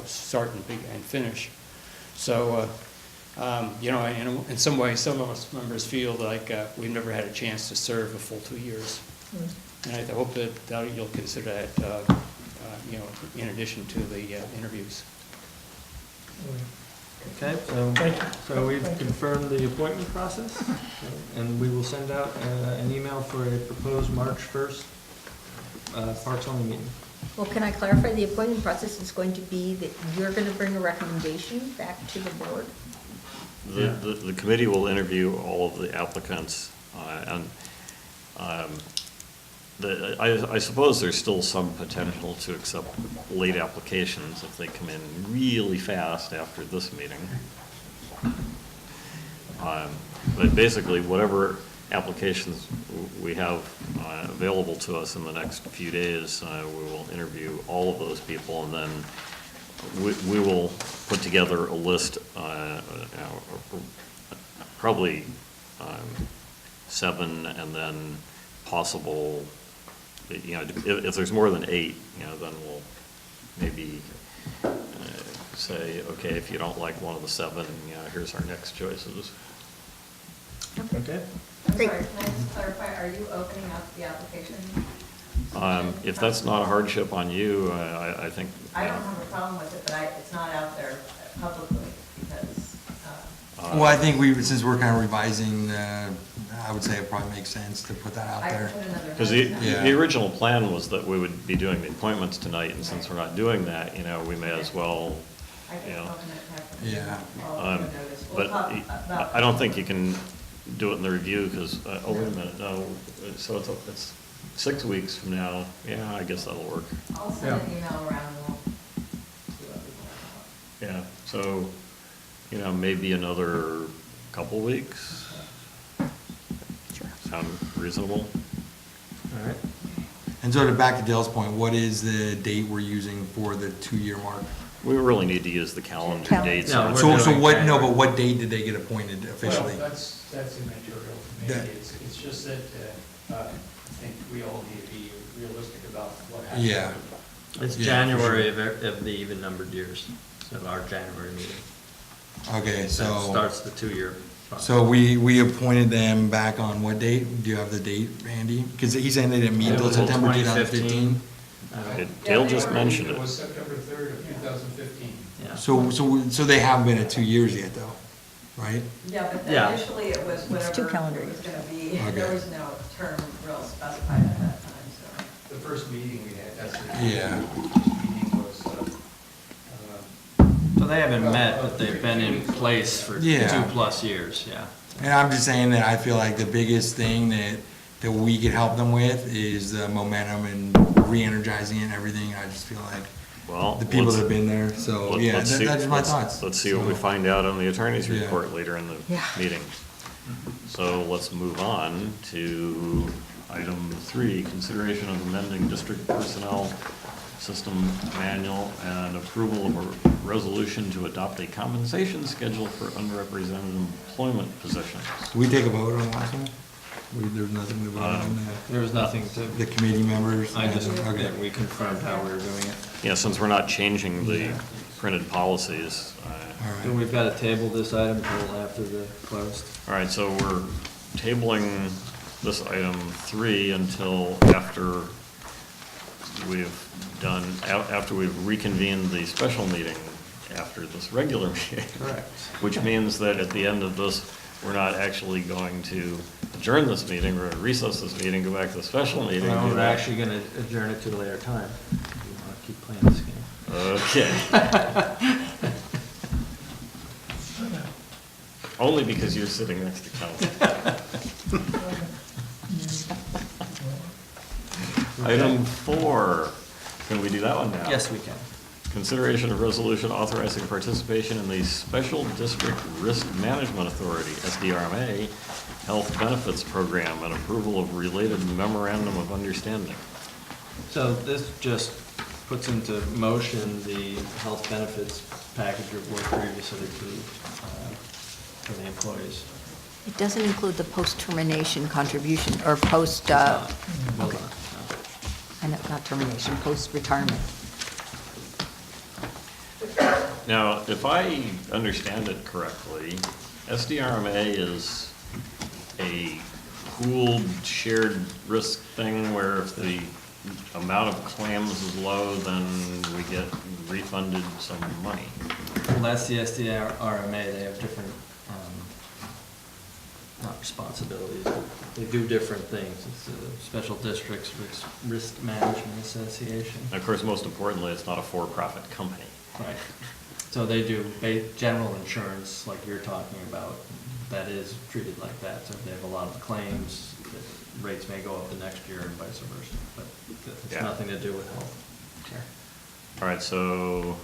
start and finish. So, in some ways, some of us members feel like we've never had a chance to serve a full 2 years. And I hope that you'll consider that, in addition to the interviews. Okay, so we've confirmed the appointment process, and we will send out an email for a proposed March 1st Parks Only meeting. Well, can I clarify, the appointment process is going to be that you're going to bring a recommendation back to the board? The committee will interview all of the applicants, and I suppose there's still some potential to accept late applications if they come in really fast after this meeting. But basically, whatever applications we have available to us in the next few days, we will interview all of those people, and then we will put together a list, probably 7, and then possible, if there's more than 8, then we'll maybe say, okay, if you don't like one of the 7, here's our next choices. Okay. I'm sorry, can I just clarify, are you opening up the application? If that's not a hardship on you, I think. I don't have a problem with it, but it's not out there publicly because. Well, I think since we're kind of revising, I would say it probably makes sense to put that out I there. put another. Because the original plan was that we would be doing the appointments tonight, and since we're not doing that, we may as well, I can open it. Yeah. But I don't think you can do it in the review, because, oh, wait a minute, no, so it's 6 weeks from now. Yeah, I guess that'll work. I'll send an email around and we'll see what we can. Yeah, so, maybe another couple weeks. Sound reasonable? All right. And so back to Dale's point, what is the date we're using for the 2-year mark? We really need to use the calendar dates. No, we're So doing what, January. but what date did they get appointed officially? Well, that's immaterial to me. That- It's just that I think we all need to be realistic about what happens. Yeah. It's Yeah, January for of the even numbered years, so our January meeting. Okay, That so, starts the 2-year process. so we appointed them back on what date? Do you have the date, Andy? Because he's saying they didn't meet It until was till September 2015. Dale just mentioned it. was September 3rd of 2015. Yeah. So they haven't been at 2 years yet, though, right? Yeah, but Yeah. initially it was whatever. two calendar it was years. gonna be. Okay. There was no term real specified at that time, so. The first meeting we had, that's the Yeah. meeting was, So they haven't met, but they've been in place for Yeah. 2+ years, yeah. And I'm just saying that I feel like the biggest thing that we could help them with is the momentum and re-energizing it and everything. I just feel like Well, the people that have been there, so, yeah, let's see- that's just my let's- thoughts. Let's see what we So- find out on the attorney's Yeah. report later in the Yeah. meeting. So let's move on to item 3, consideration of amending district personnel system manual and approval of a resolution to adopt a compensation schedule for underrepresented employment positions. Did we take a vote on the last one? There's nothing to vote on There was nothing to, the committee members? I just, Okay. we confirmed how we were doing it. Yeah, since we're not changing the printed policies. All And right. we've got to table this item until after the closed. All right, so we're tabling this item 3 until after we've reconvened the special meeting after this regular meeting. Correct. Which means that at the end of this, we're not actually going to adjourn this meeting, we're going to recess this meeting, go back to the special meeting. Well, do we're that. actually going to adjourn it to a later time. If you want to keep playing this game. Okay. Only because you're sitting next to council. Item 4, Can we do that one now? Yes, we can. Consideration of resolution authorizing participation in the Special District Risk Management Authority, SDRMA, Health Benefits Program and approval of related memorandum of understanding. So this just puts into motion the health benefits package of work previously approved for the employees. It doesn't include the post-termination contribution, or post, Will okay, not, no. I know, not termination, post-retirement. Now, if I understand it correctly, SDRMA is a pooled shared risk thing where if the amount of claims is low, then we get refunded some money. Well, that's the SDRMA, they have different, not responsibilities, they do different things. It's the Special Districts Risk Management Association. And of course, most importantly, it's not a for-profit company. Right. So they do general insurance, like you're talking about, that is treated like that. So if they have a lot of claims, the rates may go up the next year and vice versa, but it's Yeah. nothing to do with health care. All right, so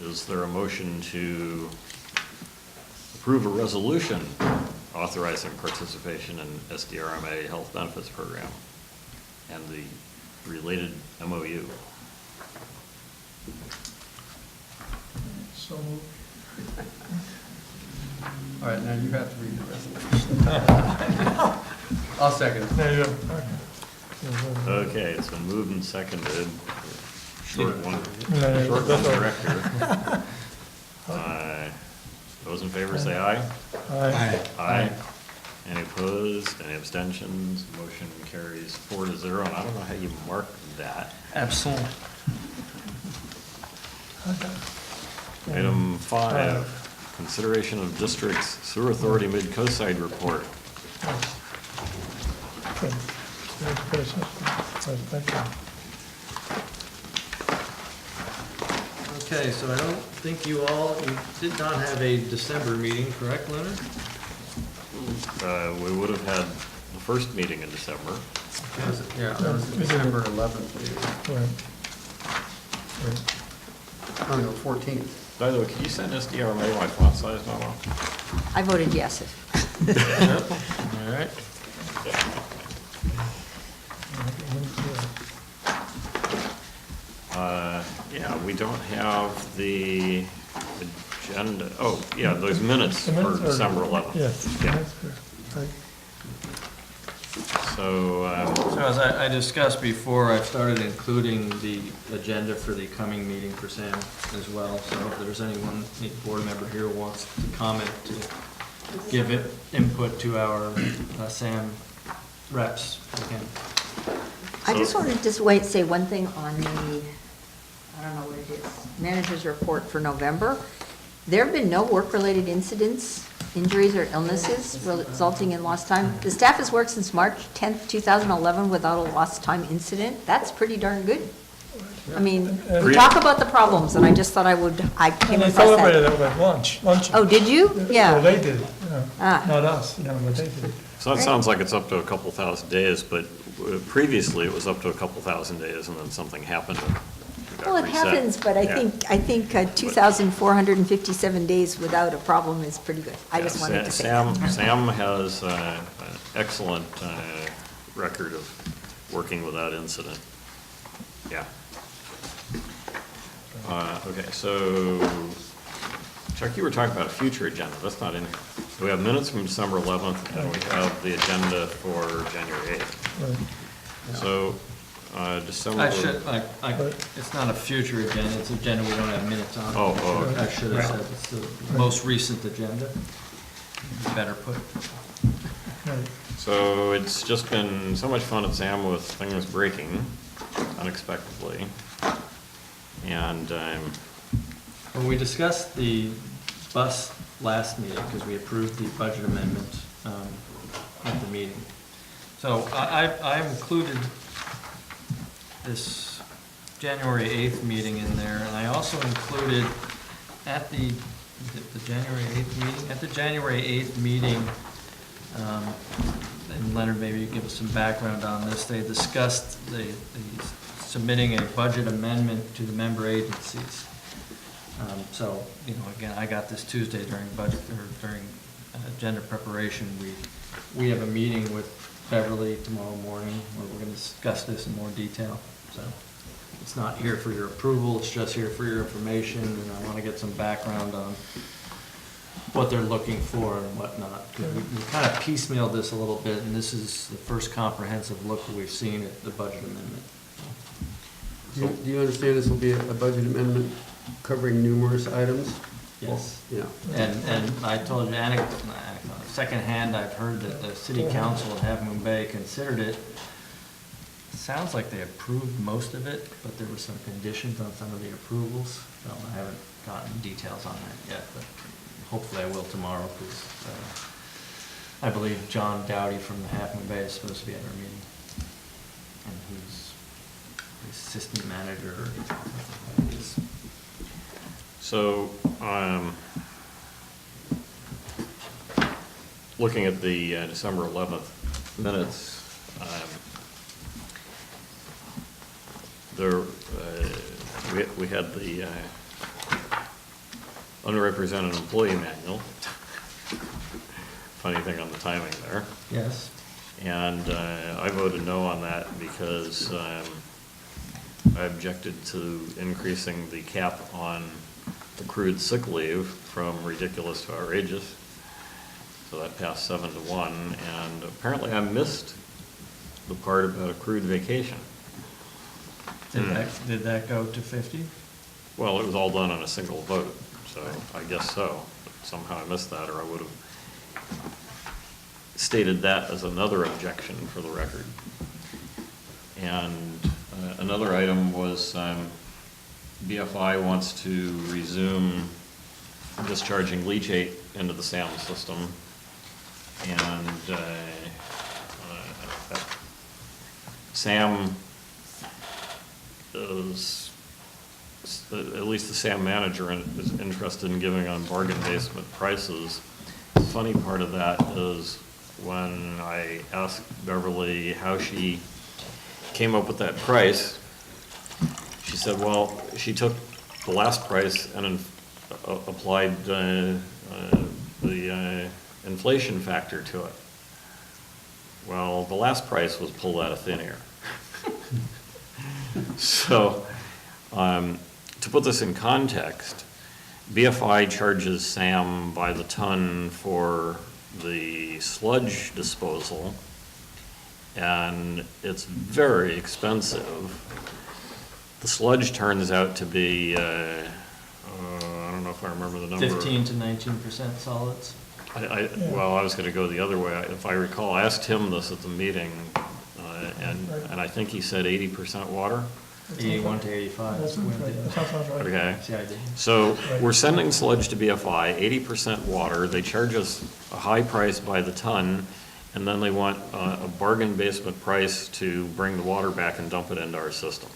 is there a motion to approve a resolution authorizing participation in SDRMA Health Benefits Program and the related MOU? So, All right, now you have to read the resolution. I'll second it. there you go. Okay, it's been moved and seconded. Short one, No, short one that's all. director. Those in favor say aye. Aye. Aye. Any opposed, any abstentions? Motion carries 4-0, and I don't know how you mark that. Absolutely. Item 5, consideration of district's sewer authority mid-coastside report. Good. Thank you. Okay, so I don't think you did not have a December meeting, correct, Leonard? We would have had the first meeting in December. Yeah, that was the December 11th meeting. Right. Oh, no, 14th. By the way, can you send SDRMA my font size memo? I voted yes. All right. Yeah, we don't have the agenda. Oh, yeah, those minutes The for minutes are- December 11th. Yes. Yeah. That's good. Right. So, So as I discussed before, I've started including the agenda for the coming meeting for Sam as well. So if there's anyone, any board member here who wants to comment, to give it input to our Sam reps, again. I just wanted to say one thing on the, I don't know what it is, manager's report for November. There have been no work-related incidents, injuries, or illnesses resulting in lost time. The staff has worked since March 10th, 2011 without a lost time incident. That's pretty darn good. I mean, we talk about the problems, and I just thought I came And they across celebrated that. it with lunch. Oh, did you? Yeah. Well, they did, Ah. not us, but they did. so that sounds like it's up to a couple thousand days, but previously it was up to a couple thousand days and then something happened. and got Well, it reset. happens, but I Yeah. think 2,457 days without a problem is pretty good. I Yeah, just wanted to say that. Sam has an excellent record of working without incident. Yeah. Okay, so, Chuck, you were talking about a future agenda. That's not in here. So we have minutes from December 11th, and we have the agenda for January 8th. Right. So, December. It's not a future agenda, it's an agenda we don't have minutes on. Oh, okay. I should have said, it's the most recent agenda. Better put. Right. So it's just been so much fun at Sam with things breaking unexpectedly. And When we discussed the bus last meeting, because we approved the budget amendment at the meeting. So I included this January 8th meeting in there, and I also included at the January 8th meeting? At the January 8th meeting, and Leonard, maybe you give us some background on this, they discussed the submitting a budget amendment to the member agencies. So, again, I got this Tuesday during budget, or during agenda preparation. We have a meeting with Beverly tomorrow morning where we're going to discuss this in more detail. So it's not here for your approval, it's just here for your information, and I want to get some background on what they're looking for and whatnot. 'Cause we kind of piecemealed this a little bit, and this is the first comprehensive look that we've seen at the budget amendment. Do you understand this will be a budget amendment covering numerous items? Yes. Yeah. And I told you, secondhand, I've heard that the city council at Half Moon Bay considered it. Sounds like they approved most of it, but there were some conditions on some of the approvals. So I haven't gotten details on that yet, but hopefully I will tomorrow, because I believe John Dowdy from the Half Moon Bay is supposed to be at our meeting. And he's the assistant manager, or something like that. So, looking at the December 11th minutes, we had the underrepresented employee manual. Funny thing on the timing there. Yes. And I voted no on that because I objected to increasing the cap on accrued sick leave from ridiculous to outrageous. So that passed 7-1, and apparently I missed the part about accrued vacation. Did that go to 50? Well, it was all done on a single vote, so I guess so. But somehow I missed that, or I would have stated that as another objection for the record. And another item was BFI wants to resume discharging leachate into the SAM system. And SAM is, at least the SAM manager is interested in giving on bargain basement prices. The funny part of that is when I asked Beverly how she came up with that price, she said, well, she took the last price and applied the inflation factor to it. Well, the last price was pulled out of thin air. So, to put this in context, BFI charges SAM by the ton for the sludge disposal, and it's very expensive. The sludge turns out to be, I don't know if I remember the number. 15 to 19% solids? Well, I was going to go the other way. If I recall, I asked him this at the meeting, and I think he said 80% water. 81 to 85. That sounds right. That sounds right. Okay. CID. So we're sending sludge to BFI, 80% water. They charge us a high price by the ton, and then they want a bargain basement price to bring the water back and dump it into our system.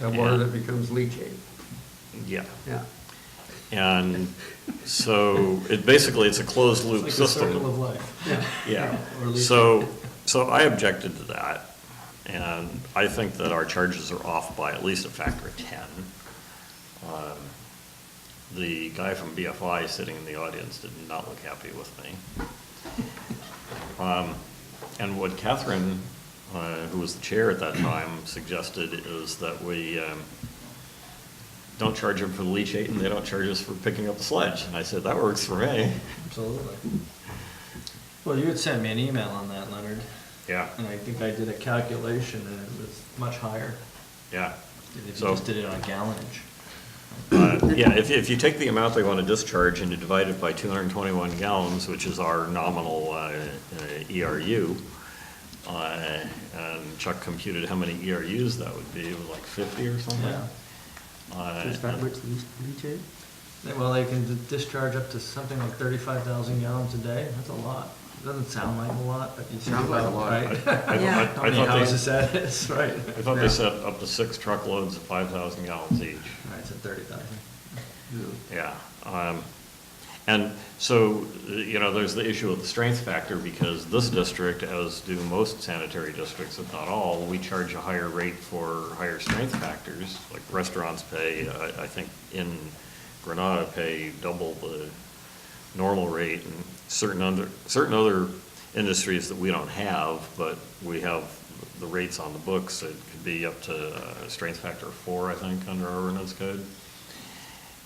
That water that becomes leachate. Yeah. Yeah. And so it's a closed loop It's like system. the circle of life. Yeah. Or leachate. So I objected to that, and I think that our charges are off by at least a factor of 10. The guy from BFI sitting in the audience did not look happy with me. And what Catherine, who was the chair at that time, suggested is that we don't charge them for the leachate and they don't charge us for picking up the sludge. And I said, that works for me. Absolutely. Well, you had sent me an email on that, Leonard, Yeah, and I think I did a calculation and it was much higher yeah. if you So- just did it on gallonage. Yeah, if you take the amount they want to discharge and you divide it by 221 gallons, which is our nominal ERU, and Chuck computed how many ERUs that would be, it was like 50 or something. Yeah. Is that much leachate? Well, they can discharge up to something like 35,000 gallons a day. That's a lot. It doesn't sound like a lot, but you think Sounds like a about, lot. right? Yeah. How many houses that is, right? I thought they said up to 6 truckloads of 5,000 gallons each. Right, so 30,000. Yeah. And so, there's the issue of the strength factor, because this district, as do most sanitary districts, if not all, we charge a higher rate for higher strength factors. Like restaurants pay, I think in Granada pay double the normal rate, and certain other industries that we don't have, but we have the rates on the books. It could be up to a strength factor of 4, I think, under our ordinance code.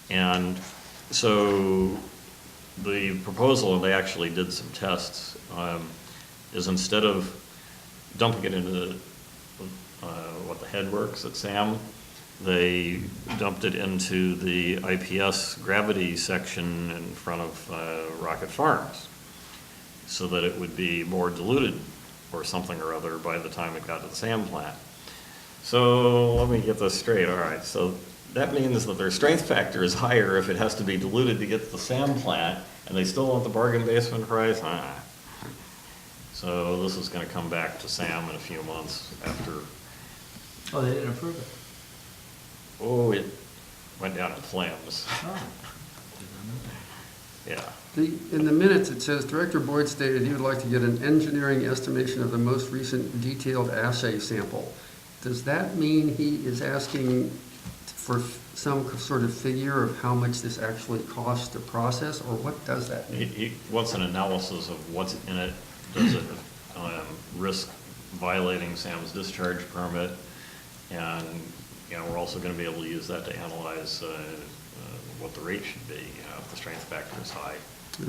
And so the proposal, and they actually did some tests, is instead of dumping it into what the head works at SAM, they dumped it into the IPS gravity section in front of Rocket Farms, so that it would be more diluted or something or other by the time it got to the SAM plant. So let me get this straight. All right, so that means that their strength factor is higher if it has to be diluted to get to the SAM plant, and they still want the bargain basement price? So this is going to come back to SAM in a few months after. Oh, they didn't approve it? Oh, it went down in flames. Oh. Yeah. In the minutes, it says, Director Boyd stated he would like to get an engineering estimation of the most recent detailed assay sample. Does that mean he is asking for some sort of figure of how much this actually costs to process, or what does that mean? He wants an analysis of what's in it. Does it risk violating SAM's discharge permit? And, we're also going to be able to use that to analyze what the rate should be, if the strength factor is high.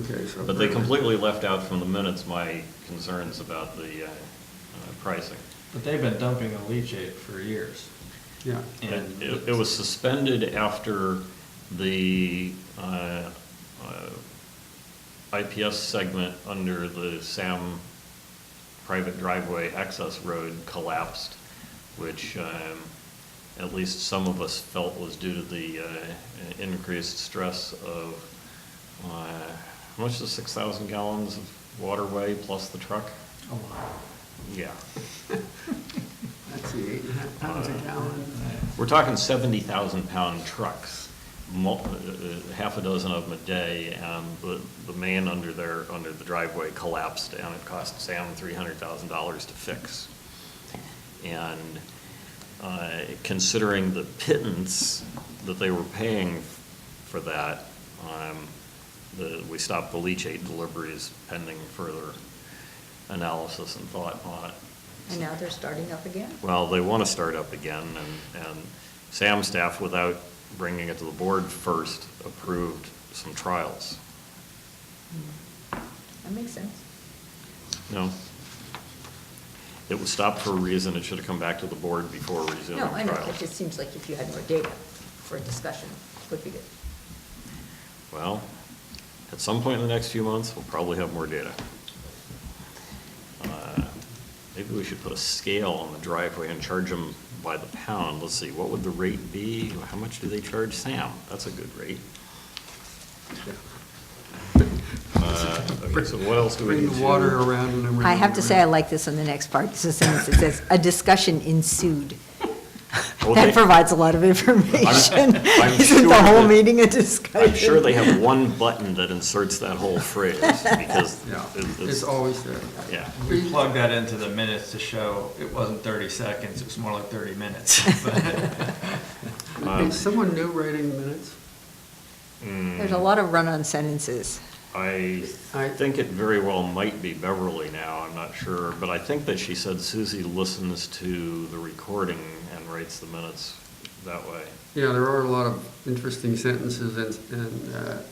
Okay, so. But they completely left out from the minutes my concerns about the pricing. But they've been dumping a leachate for years. Yeah. And It was suspended after the IPS segment under the SAM private driveway access road collapsed, which at least some of us felt was due to the increased stress of, how much is 6,000 gallons of waterway plus the truck? a lot. Yeah. Let's see, 8.5 pounds a gallon. We're talking 70,000 pound trucks, half a dozen of them a day, and the main under the driveway collapsed, and it cost Sam $300,000 to fix. And considering the pittance that they were paying for that, we stopped the leachate deliveries pending further analysis and thought on it. And now they're starting up again? Well, they want to start up again, and SAM staff, without bringing it to the board first, approved some trials. That makes sense. No. It was stopped for a reason. It should have come back to the board before resuming No, I know, it trials. just seems like if you had more data for a discussion, would be good. Well, at some point in the next few months, we'll probably have more data. Maybe we should put a scale on the driveway and charge them by the pound. Let's see, what would the rate be? How much do they charge Sam? That's a good rate. Okay, so what else do we need Bring to? the water around and around. I have to say, I like this on the next part. It's a sentence that says, "A discussion ensued." Okay. That provides a lot of information. I'm Isn't sure the whole that- meeting a discussion? I'm sure they have one button that inserts that whole phrase, because Yeah, it's, it's always there. yeah. We plugged that into the minutes to show it wasn't 30 seconds, it was more like 30 minutes. Is someone new writing the minutes? There's a lot of run-on sentences. I think it very well might be Beverly now, I'm not sure, but I think that she said Susie listens to the recording and writes the minutes that way. Yeah, there are a lot of interesting sentences and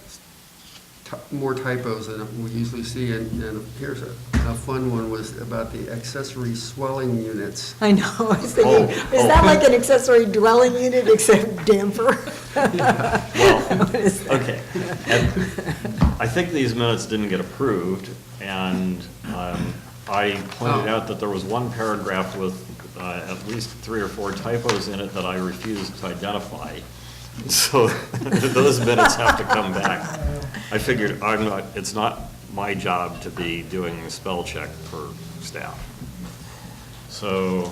more typos than we usually see, and here's a fun one was about the accessory swelling units. I know, I was thinking, is that like an accessory dwelling unit except damper? Well, What is that? okay. And I think these minutes didn't get approved, and I pointed out that there was one paragraph with at least 3 or 4 typos in it that I refused to identify. So those minutes have to come back. I figured it's not my job to be doing a spell check for staff. So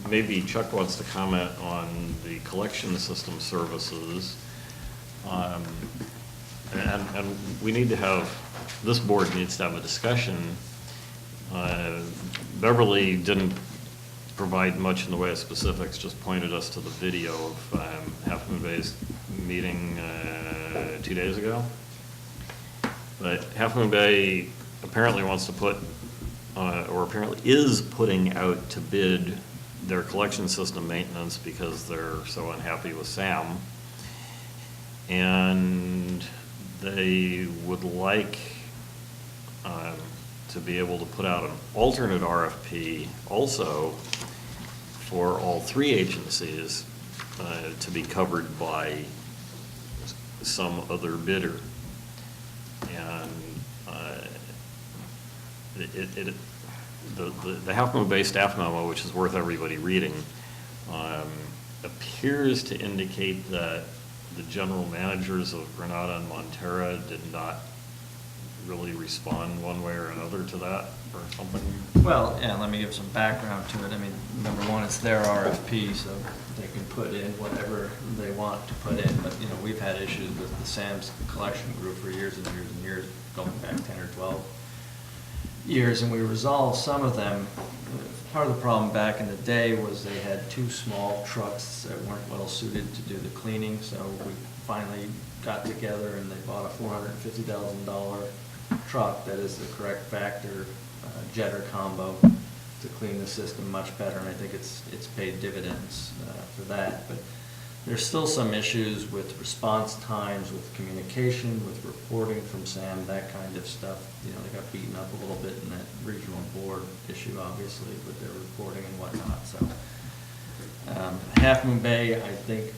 maybe Chuck wants to comment on the collection system services. and we need to have, this board needs to have a discussion. Beverly didn't provide much in the way of specifics, just pointed us to the video of Half Moon Bay's meeting 2 days ago. But Half Moon Bay apparently wants to put, or apparently is putting out to bid their collection system maintenance because they're so unhappy with SAM. And they would like to be able to put out an alternate RFP also for all three agencies to be covered by some other bidder. And the Half Moon Bay staff memo, which is worth everybody reading, appears to indicate that the general managers of Granada and Montera did not really respond one way or another to that, or something. Well, yeah, let me give some background to it. I mean, number one, it's their RFP, so they can put in whatever they want to put in. But, you know, we've had issues with the SAM's collection group for years and years and years, going back 10 or 12 years, and we resolved some of them. Part of the problem back in the day was they had two small trucks that weren't well suited to do the cleaning, so we finally got together and they bought a $450,000 truck that is the correct factor jetter combo to clean the system much better, and I think it's paid dividends for that. But there's still some issues with response times, with communication, with reporting from SAM, that kind of stuff. You know, they got beaten up a little bit in that regional board issue, obviously, with their reporting and whatnot. So Half Moon Bay, I think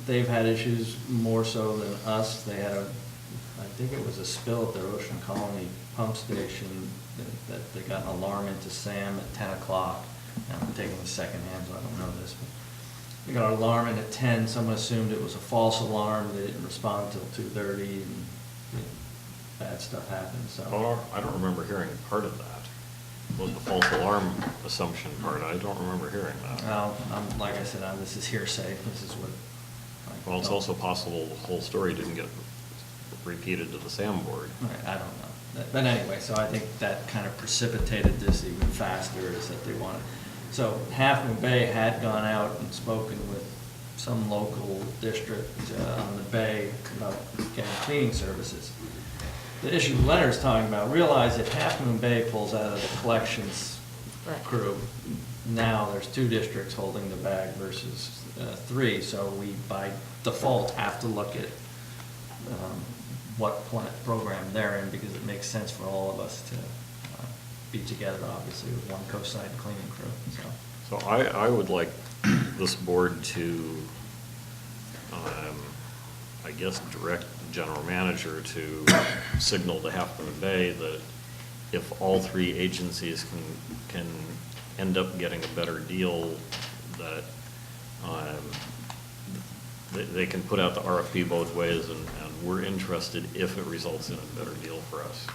they've had issues more so than us. They had I think it was a spill at their Ocean Colony pump station that they got an alarm into SAM at 10 o'clock. I'm taking the second hand, so I don't know this, but they got an alarm in at 10. Someone assumed it was a false alarm. They didn't respond until 2:30, and you know, bad stuff happened. So I don't remember hearing part of that. Was the false alarm assumption part? I don't remember hearing that. well, like I said, this is hearsay. This is what. Well, it's also possible the whole story didn't get repeated to the SAM board. Right, I don't know. But anyway, so I think that kind of precipitated this even faster, is that they wanted. So Half Moon Bay had gone out and spoken with some local district on the bay about getting cleaning services. The issue Leonard's talking about, realize that Half Moon Bay pulls out of the collections crew. Now there's two districts holding the bag versus three, so we by default have to look at what program they're in, because it makes sense for all of us to be together, obviously, with one coastside cleaning crew. So I would like this board to, I guess, direct the general manager to signal to Half Moon Bay that if all three agencies can end up getting a better deal, that they can put out the RFP both ways, and we're interested if it results in a better deal for us.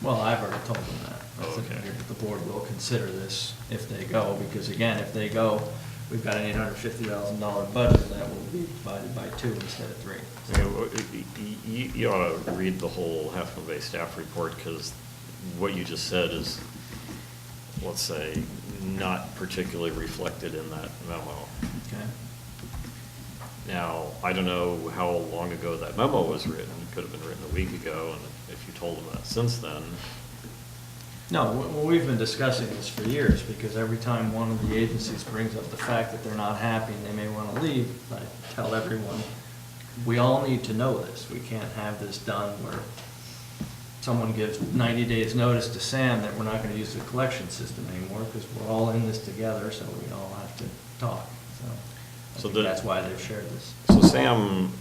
Well, I've already told them that. I think Okay. the board will consider this if they go, because again, if they go, we've got an $850,000 budget that will be divided by 2 instead of 3. You ought to read the whole Half Moon Bay staff report, because what you just said is, let's say, not particularly reflected in that memo. Okay. Now, I don't know how long ago that memo was written. It could have been written a week ago, and if you told them that since then. No, well, we've been discussing this for years, because every time one of the agencies brings up the fact that they're not happy and they may want to leave, I tell everyone, we all need to know this. We can't have this done where someone gives 90 days notice to SAM that we're not going to use the collection system anymore, because we're all in this together, so we all have to talk. So I think that's why they've shared this. So SAM,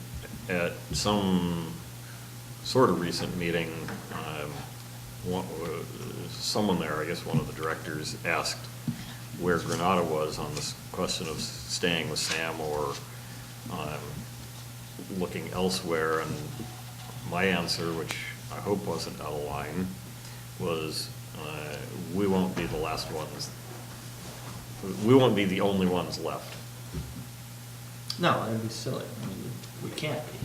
at some sort of recent meeting, someone there, I guess one of the directors, asked where Granada was on this question of staying with SAM or looking elsewhere, and my answer, which I hope wasn't out of line, was we won't be the last ones. We won't be the only ones left. No, that'd be silly. I mean, we can't be.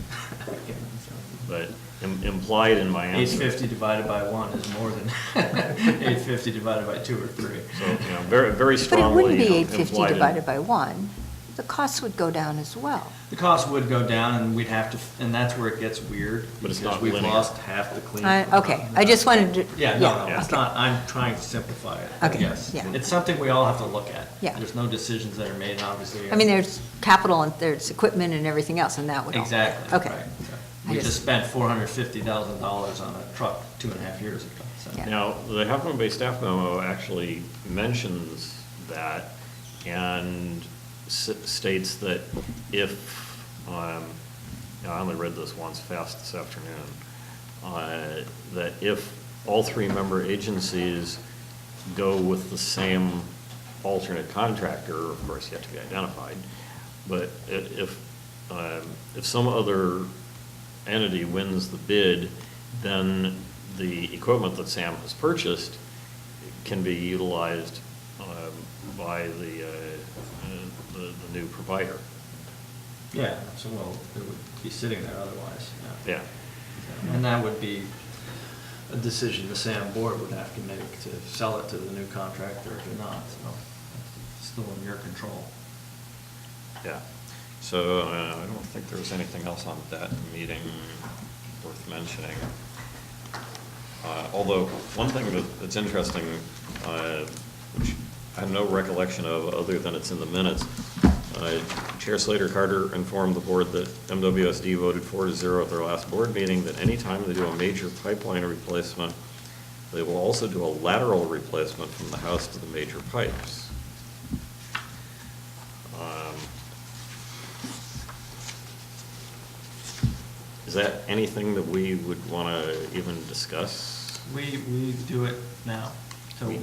But implied in my answer. 850 divided by 1 is more than 850 divided by 2 or 3. So, very, very But it strongly. wouldn't be you know, 850 implied in- divided by 1. The costs would go down as well. The cost would go down, and we'd have to, and that's where it gets weird. But it's because not we've linear. lost half the clean. Okay, I just wanted to. Yeah, no, it's okay. not, I'm trying to simplify it. Okay, Yes. yeah. It's something we all have to look at. Yeah. There's no decisions that are made, obviously. I mean, there's capital and there's equipment and everything else, and that would all. Exactly. Okay. right. I We just- just spent $450,000 on a truck 2.5 years ago, so. Yeah. Now, the Half Moon Bay staff memo actually mentions that and states that if, I only read this once fast this afternoon, that if all three member agencies go with the same alternate contractor, of course, yet to be identified, but if some other entity wins the bid, then the equipment that Sam has purchased can be utilized by the new provider. Yeah, so, well, it would be sitting there otherwise, Yeah. And that would be a decision the SAM board would have to make to sell it to the new contractor or not, so it's still in your control. Yeah. So I don't think there was anything else on that meeting worth mentioning. Although, one thing that's interesting, which I have no recollection of other than it's in the minutes, Chair Slater Carter informed the board that MWSD voted 4-0 at their last board meeting that anytime they do a major pipeline replacement, they will also do a lateral replacement from the house to the major pipes. Is that anything that we would want to even discuss? We do it now. So We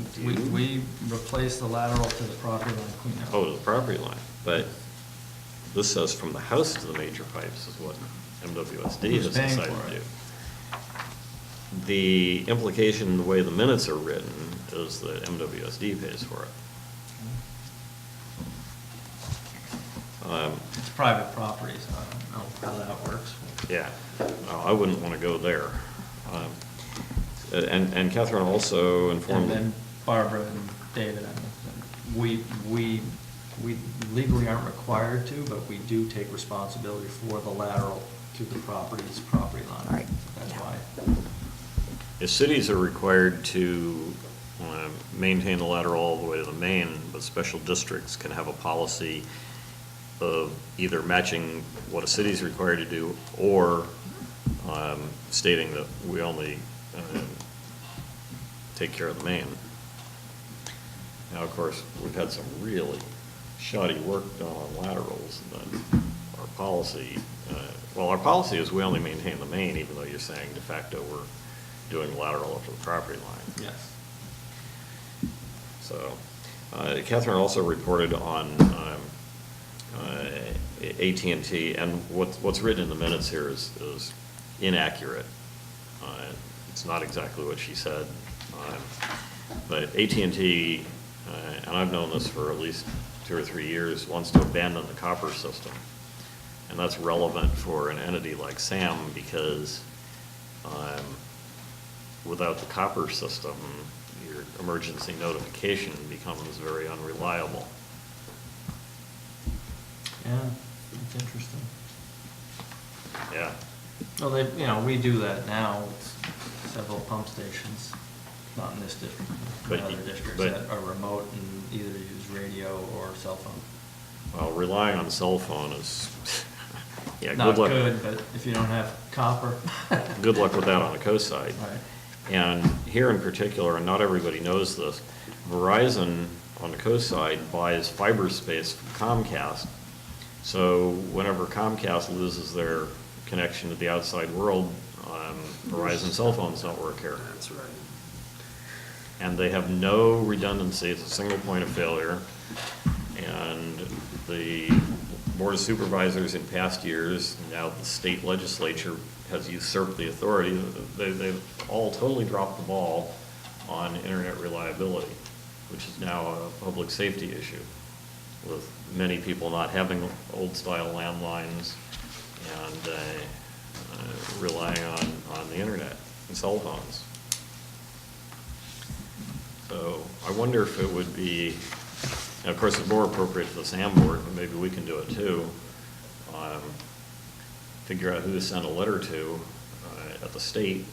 we do? replace the lateral to the property line cleanout. Oh, to the property line, but this says from the house to the major pipes is what MWSD Who's has paying decided for to it? do. The implication, the way the minutes are written, is that MWSD pays for it. It's private property, so I don't know how that works. Yeah, no, I wouldn't want to go there. And Catherine also And informed. then Barbara and David, we legally aren't required to, but we do take responsibility for the lateral to the property's property line. Right. That's why. The cities are required to maintain the lateral all the way to the main, but special districts can have a policy of either matching what a city is required to do or stating that we only take care of the main. Now, of course, we've had some really shoddy work done on laterals, and our policy, our policy is we only maintain the main, even though you're saying de facto we're doing lateral up to the property line. Yes. So, Catherine also reported on AT&T, and what's written in the minutes here is inaccurate. It's not exactly what she said, but AT&T, and I've known this for at least 2 or 3 years, wants to abandon the copper system. And that's relevant for an entity like SAM because without the copper system, your emergency notification becomes very unreliable. Yeah, it's interesting. Yeah. Well, we do that now with several pump stations, not in this district, but in But other you- districts but- that are remote and either use radio or cell phone. Well, relying on cell phone is, yeah, Not good luck. good, but if you don't have copper. Good luck with that on the coast side. Right. And here in particular, and not everybody knows this, Verizon on the coast side buys fiber space from Comcast. So whenever Comcast loses their connection to the outside world, Verizon cell phones don't work here. That's right. And they have no redundancy, it's a single point of failure. And the Board of Supervisors in past years, now the state legislature has usurped the authority, they've all totally dropped the ball on internet reliability, which is now a public safety issue. with many people not having old-style landlines and relying on the internet and cell phones. So I wonder if it would be, and of course, it's more appropriate for the SAM board, but maybe we can do it too. Figure out who to send a letter to at the state,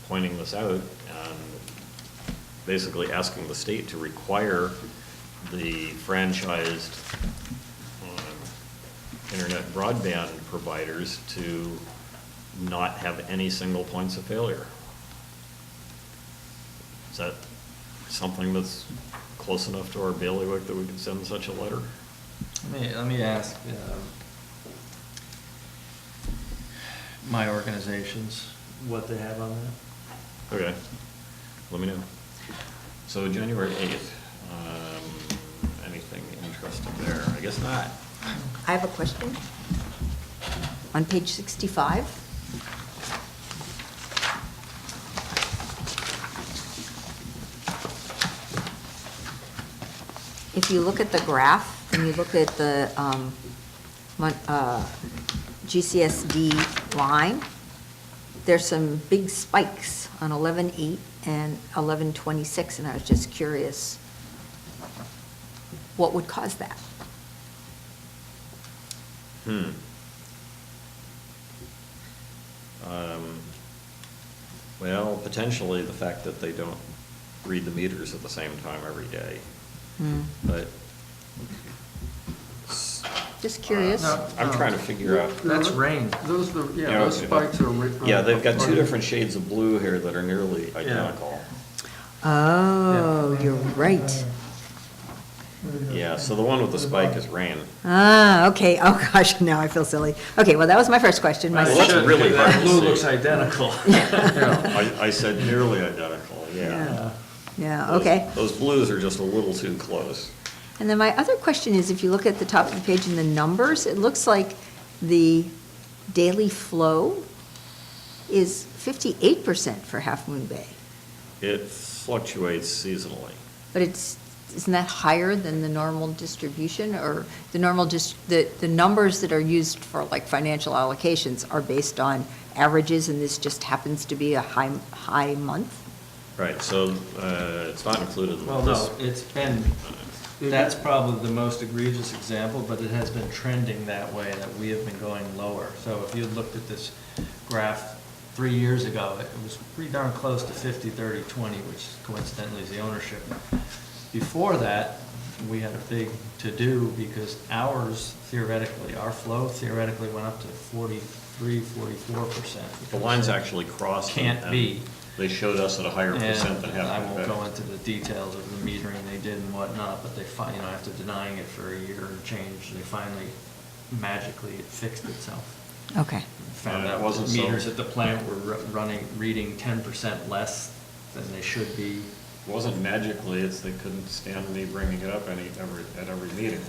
pointing this out and basically asking the state to require the franchised internet broadband providers to not have any single points of failure. Is that something that's close enough to our bailiwick that we can send such a letter? Let me ask my organizations what they have on that. Okay, let me know. So January 8th, anything interesting there? I guess not. I have a question. On page 65. If you look at the graph and you look at the GCSD line, there's some big spikes on 11.8 and 11.26, and I was just curious what would cause that? Well, potentially the fact that they don't read the meters at the same time every day. But Just curious. I'm trying to figure out. That's rain. Those, Yeah, those okay. spikes are. Yeah, they've got two different shades of blue here that are nearly identical. Oh, you're right. Yeah, so the one with the spike is rain. Ah, okay. Oh, gosh, now I feel silly. Okay, well, that was my first question. My Well, second, that's really hard to Blue see. looks identical. I said nearly identical, yeah. yeah, okay. Those blues are just a little too close. And then my other question is, if you look at the top of the page in the numbers, it looks like the daily flow is 58% for Half Moon Bay. It fluctuates seasonally. But isn't that higher than the normal distribution, or the normal, the numbers that are used for like financial allocations are based on averages, and this just happens to be a high month? Right, so it's not included in Well, this. no, it's been, that's probably the most egregious example, but it has been trending that way, that we have been going lower. So if you looked at this graph 3 years ago, it was pretty darn close to 50-30-20, which coincidentally is the ownership. Before that, we had a big to-do because ours theoretically, our flow theoretically went up to 43-44%. The lines actually crossed. Can't and be. They showed us at a higher percent than And I Half Moon won't Bay. go into the details of the metering they did and whatnot, but they after denying it for a year and change, they finally magically it fixed itself. Okay. Found And it out wasn't that so- meters at the plant were reading 10% less than they should be. It wasn't magically, it's they couldn't stand me bringing it up at every meeting.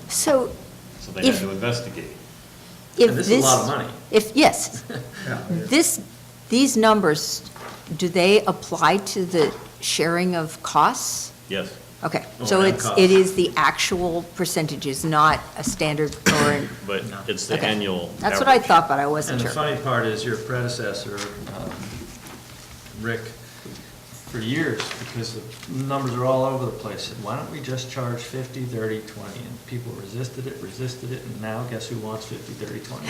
So So they had if, to investigate. if And this. this is a lot of money. Yes, these numbers, do they apply to the sharing of costs? Yes. Okay, Oh, so and it costs. is the actual percentages, not a standard or an. But it's the Okay. annual That's what I average. thought, but I And wasn't the sure. funny part is your predecessor, Rick, for years, because the numbers are all over the place, said, why don't we just charge 50-30-20? And people resisted it, and now guess who wants 50-30-20?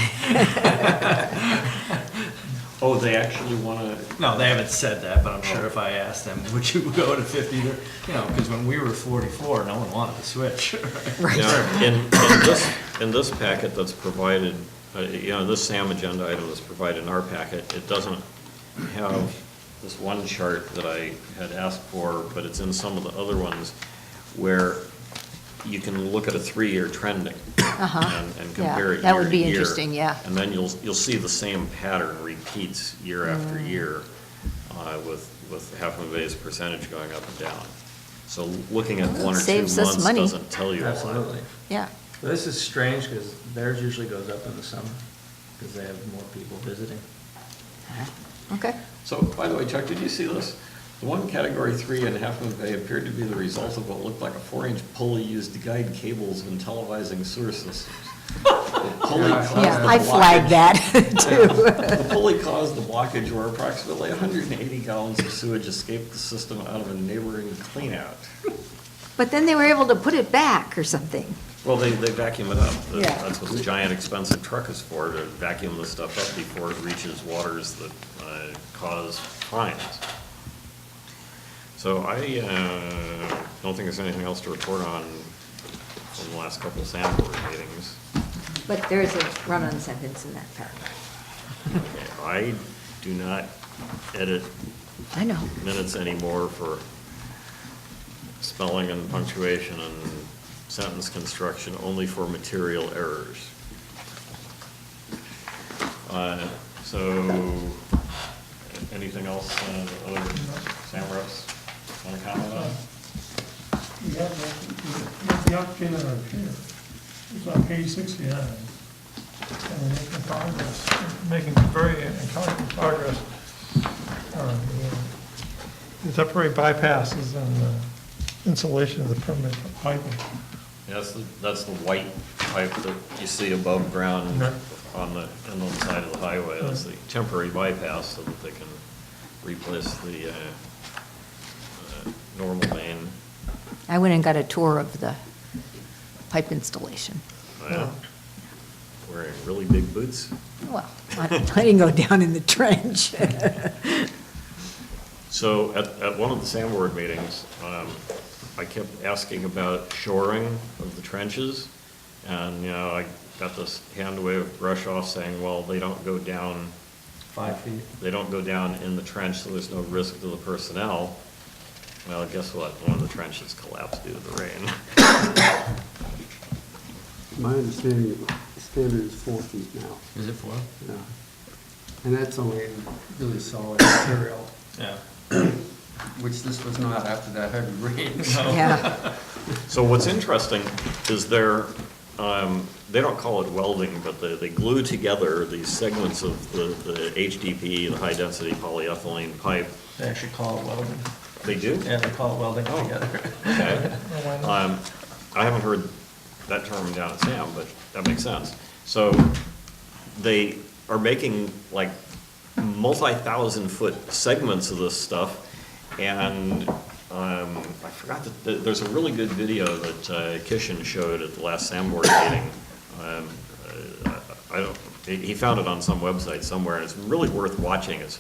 Oh, they actually want to, No, they haven't said that, but I'm sure if I asked them, would you go to 50, because when we were 44, no one wanted to switch. in this packet that's provided, this SAM agenda item that's provided in our packet, it doesn't have this one chart that I had asked for, but it's in some of the other ones where you can look at a 3-year trending and compare it Yeah, that would year be to year. interesting, yeah. And then you'll see the same pattern repeats year after year with Half Moon Bay's percentage going up and down. So looking at Well, 1 or 2 saves us months money. doesn't tell you a lot. Absolutely. Yeah, This is strange, because theirs usually goes up in the summer, because they have more people visiting. okay. So, by the way, Chuck, did you see this? The one category 3 in Half Moon Bay appeared to be the result of what looked like a 4-inch pulley used to guide cables when televising sewer systems. The pulley caused Yeah, the I flagged blockage- that too. The pulley caused the blockage where approximately 180 gallons of sewage escaped the system out of a neighboring cleanout. But then they were able to put it back or something. Well, they vacuum it up. Yeah. That's what the giant expensive truck is for, to vacuum the stuff up before it reaches waters that cause fines. So I don't think there's anything else to report on from the last couple of SAM board meetings. But there's a run-on sentence in that paragraph. I do not edit I know. minutes anymore for spelling and punctuation and sentence construction, only for material errors. So, anything else, other SAM reps want to comment on? You have the opportunity to appear. It's on page 69. And we're making progress, making very encouraging progress on the temporary bypasses and the insulation of the permanent piping. Yeah, that's the white pipe that you see above ground Right. on the inland side of the highway. That's the temporary bypass so that they can replace the normal main. I went and got a tour of the pipe installation. Wearing really big boots. Well, I didn't go down in the trench. So at one of the SAM board meetings, I kept asking about shoring of the trenches. And, I got this hand wave brush off saying, well, they don't go down 5 feet. They don't go down in the trench, so there's no risk to the personnel. Well, guess what? One of the trenches collapsed due to the rain. My understanding, the standard is 4 feet now. Is it 4? Yeah. And that's only really solid material, Yeah. which this was not after that heavy rain. Yeah. So what's interesting is they don't call it welding, but they glue together these segments of the HDPE, the high-density polyethylene pipe. They actually call it welding. They do? Yeah, they call it welding Oh. together. Okay. I haven't heard that term down at SAM, but that makes sense. So they are making like multi-thousand-foot segments of this stuff, and I forgot that there's a really good video that Kishan showed at the last SAM board meeting. He found it on some website somewhere, and it's really worth watching. It's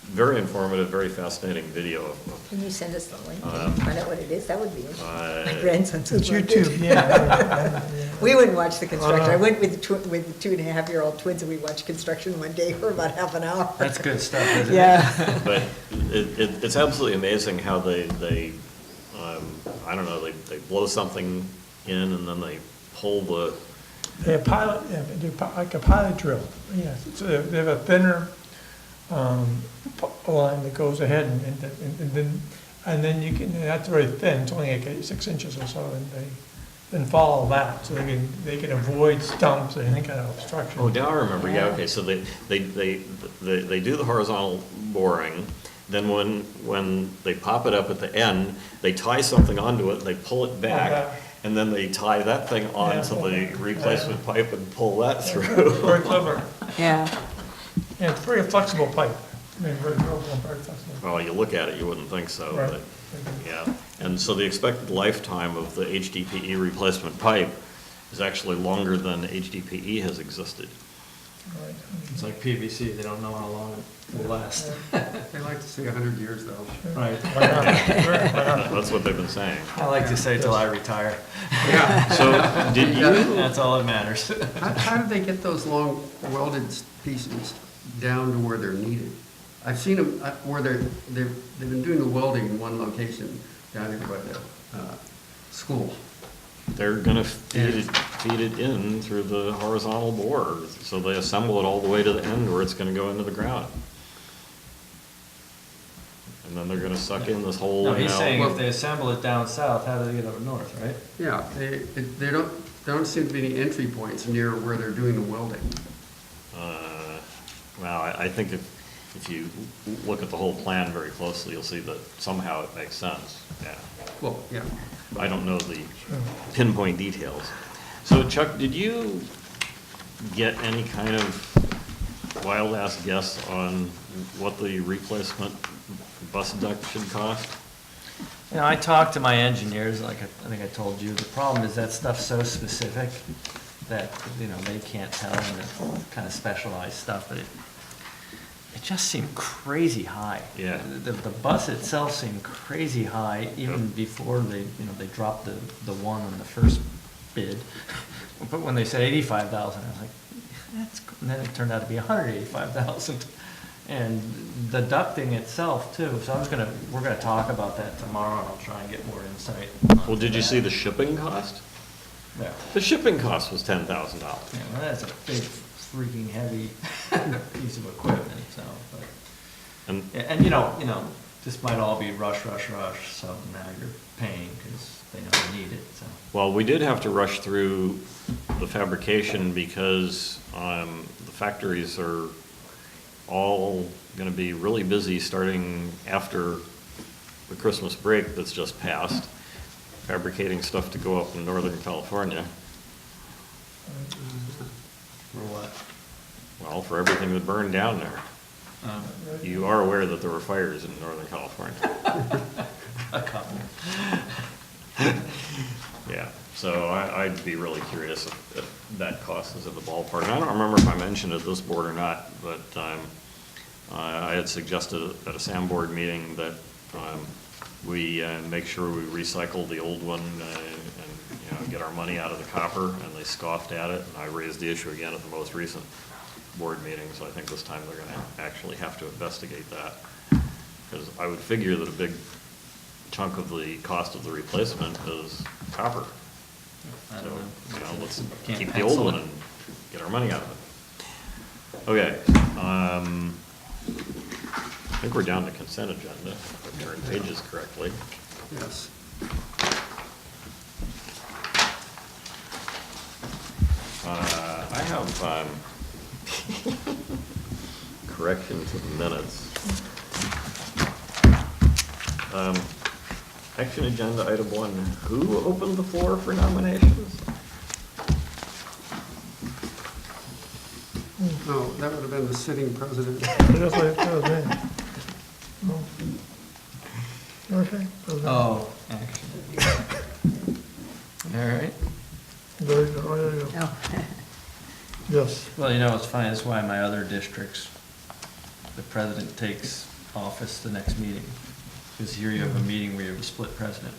very informative, very fascinating video. Can you send us the link? Find out what it is? That would be interesting. My grandson's. It's YouTube, yeah. We wouldn't watch the construction. I went with the 2.5-year-old twins, and we watched construction one day for about half an hour. That's good stuff, isn't it? Yeah. But it's absolutely amazing how they I don't know, they blow something in and then they pull the, They have pilot, yeah, they do like a pilot drill, yeah, so they have a thinner, line that goes ahead and then you can, that's very thin, it's only like 6 inches or so, and they then follow that, so they can avoid stumps or any kind of obstruction. oh, now I remember, yeah, okay, so they do the horizontal boring, then when they pop it up at the end, they tie something onto it, they pull it back, and then they tie that thing onto the replacement pipe and pull that through. Very clever, Yeah. and it's very flexible pipe, I mean, very durable and very flexible. Well, you look at it, you wouldn't think so, Right. but, yeah. And so the expected lifetime of the HDPE replacement pipe is actually longer than HDPE has existed. Right. It's like PVC, they don't know how long it will last. They like to say 100 years, though. Right. Why not? Sure, why not? That's what they've been saying. I like to say till I retire. Yeah. So, did you, That's all that matters. How do they get those long welded pieces down to where they're needed? I've seen them where they've been doing the welding in one location down here by the school. they're gonna feed it in through the horizontal bore, so they assemble it all the way to the end where it's gonna go into the ground. And then they're gonna suck in this whole, No, you he's saying know, if they assemble it down south, how do they get up north, right? Yeah, there don't seem to be any entry points near where they're doing the welding. well, I think if you look at the whole plan very closely, you'll see that somehow it makes sense, yeah. Well, yeah. I don't know the pinpoint details. So Chuck, did you get any kind of wild-ass guess on what the replacement bus duct should cost? You know, I talked to my engineers, like I think I told you, the problem is that stuff's so specific that, you know, they can't tell, and it's kind of specialized stuff, but it just seemed crazy high. Yeah. The bus itself seemed crazy high, even before they, you know, they dropped the one on the first bid. But when they said 85,000, I was like, and then it turned out to be 185,000. And the ducting itself too, so we're gonna talk about that tomorrow, and I'll try and get more insight. Well, did you see the shipping cost? Yeah. The shipping cost was $10,000. Yeah, well, that's a big freaking heavy piece of equipment, so, but, and you know, this might all be rush, so now you're paying because they know you need it, so. Well, we did have to rush through the fabrication because the factories are all going to be really busy starting after the Christmas break that's just passed, fabricating stuff to go up in Northern California. For what? Well, for everything that burned down there. You are aware that there were fires in Northern California. A couple. Yeah, so I'd be really curious if that cost is in the ballpark. And I don't remember if I mentioned at this board or not, but I had suggested at a SAM board meeting that we make sure we recycle the old one and get our money out of the copper, and they scoffed at it. And I raised the issue again at the most recent board meeting, so I think this time they're going to actually have to investigate that. Because I would figure that a big chunk of the cost of the replacement is copper. I don't know. Let's Can't keep the old pencil one it. and get our money out of it. Okay, I think we're down to consent agenda, if I turn pages correctly. Yes. I have correction to the minutes. Action agenda item 1, who opened the floor for nominations? No, that would have been the sitting president. That's like, that was me. No. Okay. Oh, action. All right. There you go, oh, there you go. Oh, Yes. Well, you know, it's funny, that's why in my other districts, the president takes office the next meeting. Because here you have a meeting where you have a split president.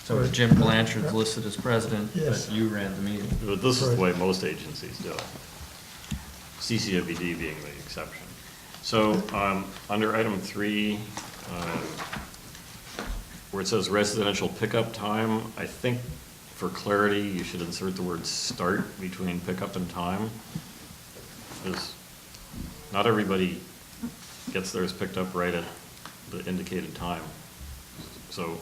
So Right. Jim Blanchard's listed as president, Yes. but you ran the meeting. But this is the way most agencies do it. CCWD being the exception. So, under item 3, where it says residential pickup time, I think for clarity, you should insert the word start between pickup and time. Because not everybody gets theirs picked up right at the indicated time. So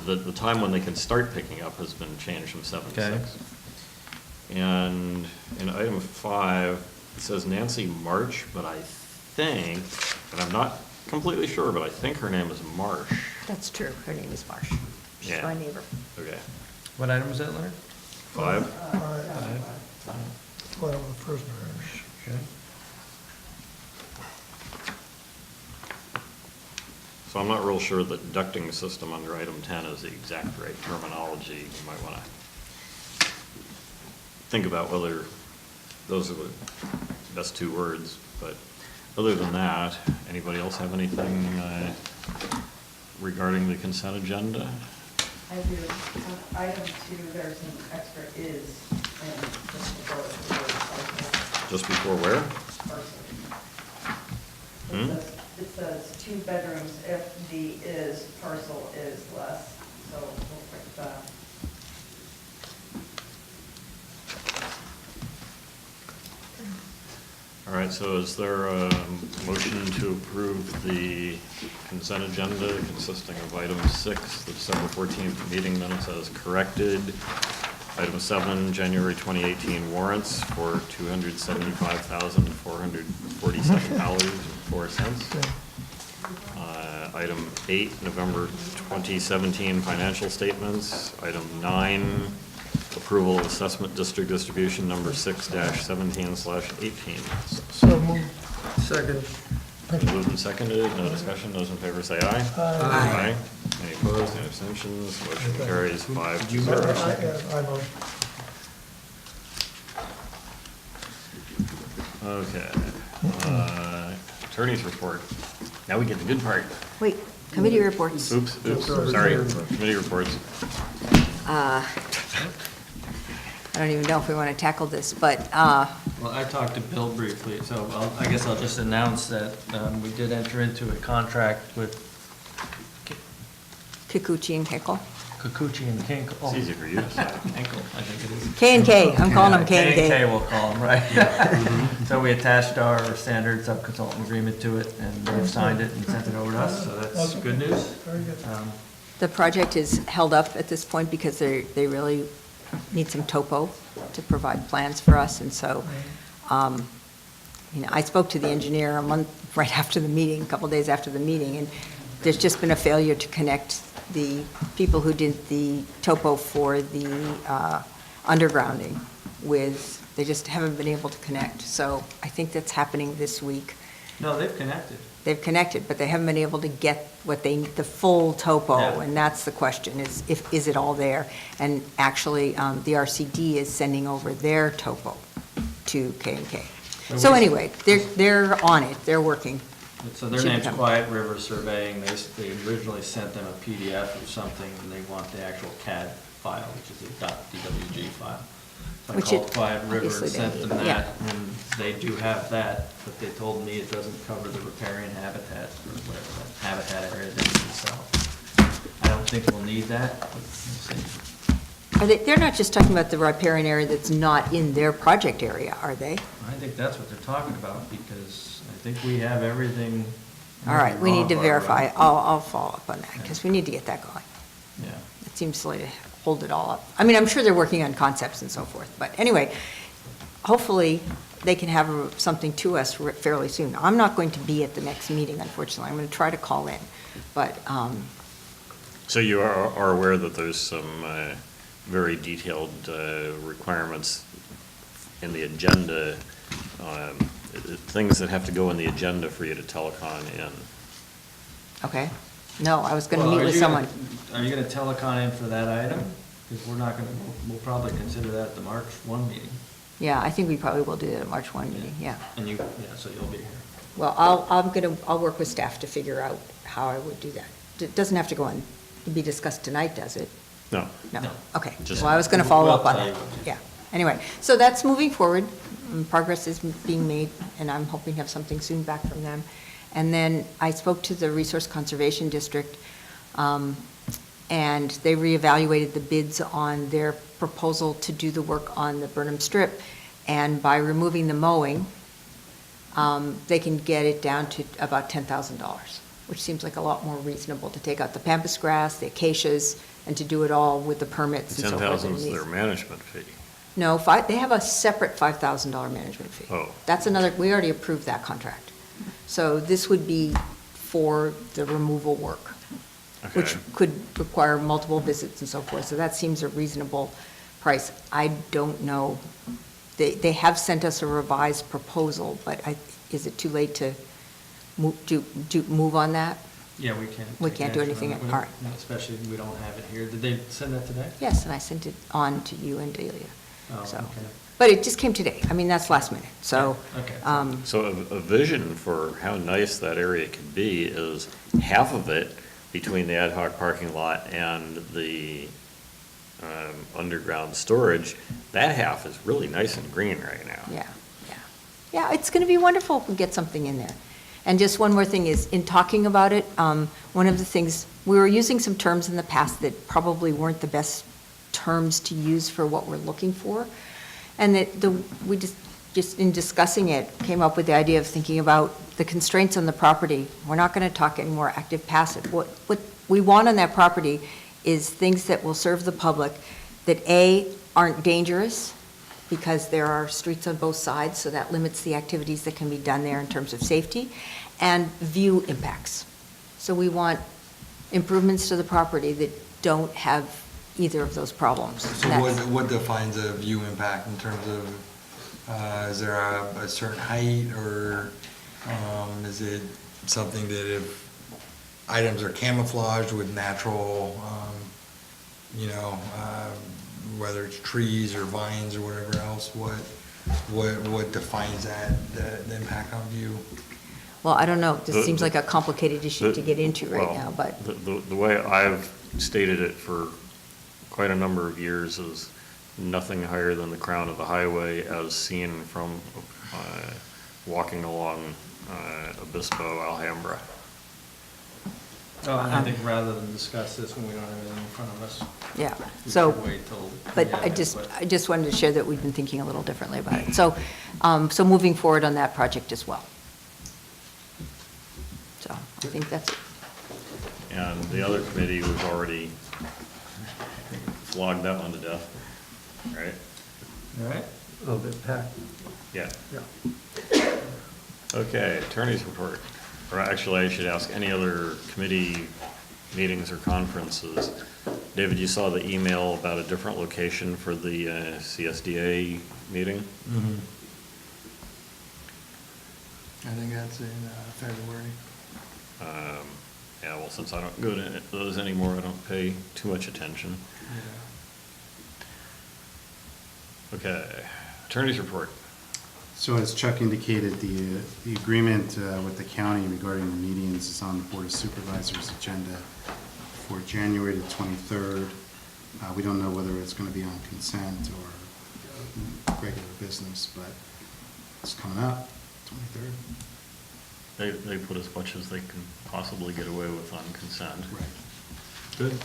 the time when they can start picking up has been changed from 7 to 6. And in item 5, it says Nancy March, but I think, and I'm not completely sure, but I think her name is Marsh. that's true, her name is Marsh. She's Yeah. my neighbor. Okay. What item was that, Leonard? 5? Well, the first marriage. Okay. So I'm not real sure that ducting system under item 10 is the exact right terminology. You might want to think about whether those are the best 2 words. But other than that, anybody else have anything regarding the consent agenda? I do. On item 2, there's an extra is in just before the word parcel. Just before where? Parcel. It says 2 bedrooms if the is parcel is less, so we'll fix that. All right, so is there a motion to approve the consent agenda consisting of item 6, the December 14th meeting minutes as corrected, Item 7, January 2018 warrants for $275,447.04. Item 8, November 2017 financial statements. Item 9, approval of assessment district distribution number 6-17/18. So moved. Second. Moved and seconded, no discussion, those in favor say aye. Aye. Any opposed, any abstentions, motion carries 5-0. I motion. Okay, attorney's report. Now we get the good part. Wait, committee reports. Oops, sorry, committee reports. I don't even know if we want to tackle this, but, Well, I talked to Bill briefly, so I guess I'll just announce that we did enter into a contract with Kikuchi and Kinkle. Kikuchi and Kinkle. It's easy for you to say. Kinkle, I think it is. K&K, I'm calling them K K&K. we'll call them, right? So we attached our standard sub-consultant agreement to it, and they've signed it and sent it over to us, so that's good news. Very good. The project is held up at this point because they really need some topo to provide plans for us, and so, I spoke to the engineer a month right after the meeting, a couple days after the meeting, and there's just been a failure to connect the people who did the topo for the undergrounding with, they just haven't been able to connect. So I think that's happening this week. No, they've connected. They've connected, but they haven't been able to get what they, the full topo, Yeah. and that's the question, is it all there? And actually, the RCD is sending over their topo to K&K. So anyway, they're on it, they're working. So their Should name's come. Quiet River Surveying. They originally sent them a PDF of something, and they want the actual CAD file, which is a .dwg file. So I Which called it- Quiet River and obviously they sent them need, yeah. that, and they do have that, but they told me it doesn't cover the riparian habitat, or whatever that habitat area they need to sell. I don't think we'll need that, but we'll see. They're not just talking about the riparian area that's not in their project area, are they? I think that's what they're talking about, because I think we have everything. All right, we need to wrong, Barbara. verify. I'll follow up on that, because we need to get that going. Yeah. It seems silly to hold it all up. I mean, I'm sure they're working on concepts and so forth, but anyway, hopefully they can have something to us fairly soon. I'm not going to be at the next meeting, unfortunately. I'm going to try to call in, but, So you are aware that there's some very detailed requirements in the agenda, things that have to go in the agenda for you to telecon in. okay. No, I was going to Well, meet are with you someone. Are you gonna telecon in for that item? Because we're not gonna, we'll probably consider that at the March 1 meeting. Yeah, I think we probably will do that at March 1 meeting, yeah. And yeah, so you'll be here. Well, I'll work with staff to figure out how I would do that. It doesn't have to go on, to be discussed tonight, does it? No. No, No. okay. Just- Well, I was going to follow up on We'll that. tell you what to do. Yeah, anyway, so that's moving forward. Progress is being made, and I'm hoping to have something soon back from them. And then I spoke to the Resource Conservation District, and they reevaluated the bids on their proposal to do the work on the Burnham Strip. And by removing the mowing, they can get it down to about $10,000, which seems like a lot more reasonable to take out the pampas grass, the acacias, and to do it all with the permits and so forth. 10,000 is their management fee. No, they have a separate $5,000 management fee. Oh. That's another, we already approved that contract. So this would be for the removal work, which Okay. could require multiple visits and so forth. So that seems a reasonable price. I don't know. They have sent us a revised proposal, but is it too late to move on that? Yeah, we can't. We take can't do action anything, on it. all right. Especially if we don't have it here. Did they send that today? Yes, and I sent it on to you and Delia. Oh, So, okay. but it just came today. I mean, that's last minute, so. Okay. So a vision for how nice that area could be is half of it between the ad hoc parking lot and the underground storage. That half is really nice and green right now. Yeah, yeah. Yeah, it's going to be wonderful if we get something in there. And just one more thing is, in talking about it, one of the things, we were using some terms in the past that probably weren't the best terms to use for what we're looking for. And we just in discussing it, came up with the idea of thinking about the constraints on the property. We're not going to talk anymore active passive. What we want on that property is things that will serve the public that A, aren't dangerous, because there are streets on both sides, so that limits the activities that can be done there in terms of safety, and view impacts. So we want improvements to the property that don't have either of those problems. So what defines a view impact in terms of, is there a certain height, or is it something that if items are camouflaged with natural, whether it's trees or vines or whatever else, what defines that, the impact on view? Well, I don't know, this The- seems like a complicated issue to get into right Well, now, but, The way I've stated it for quite a number of years is nothing higher than the crown of the highway as seen from walking along Obispo, Alhambra. Oh, and I think rather than discuss this when we don't have anything in front of us, yeah, we so. should wait till. But yeah, I just wanted to share that we've been thinking a little differently about it. So, so moving forward on that project as well. So I think that's it. And the other committee was already flogged that one to death, right? All right. Oh, the pack, Yeah. yeah. Okay, attorney's report. Or actually, I should ask, any other committee meetings or conferences? David, you saw the email about a different location for the CSDA meeting? Mm-hmm. I think that's in February. Yeah, well, since I don't go to those anymore, I don't pay too much attention. Okay, attorney's report. So as Chuck indicated, the agreement with the county regarding the medians is on the Board of Supervisors agenda for January the 23rd. We don't know whether it's going to be on consent or regular business, but it's coming up, 23rd. They put as much as they can possibly get away with on consent. Right. Good.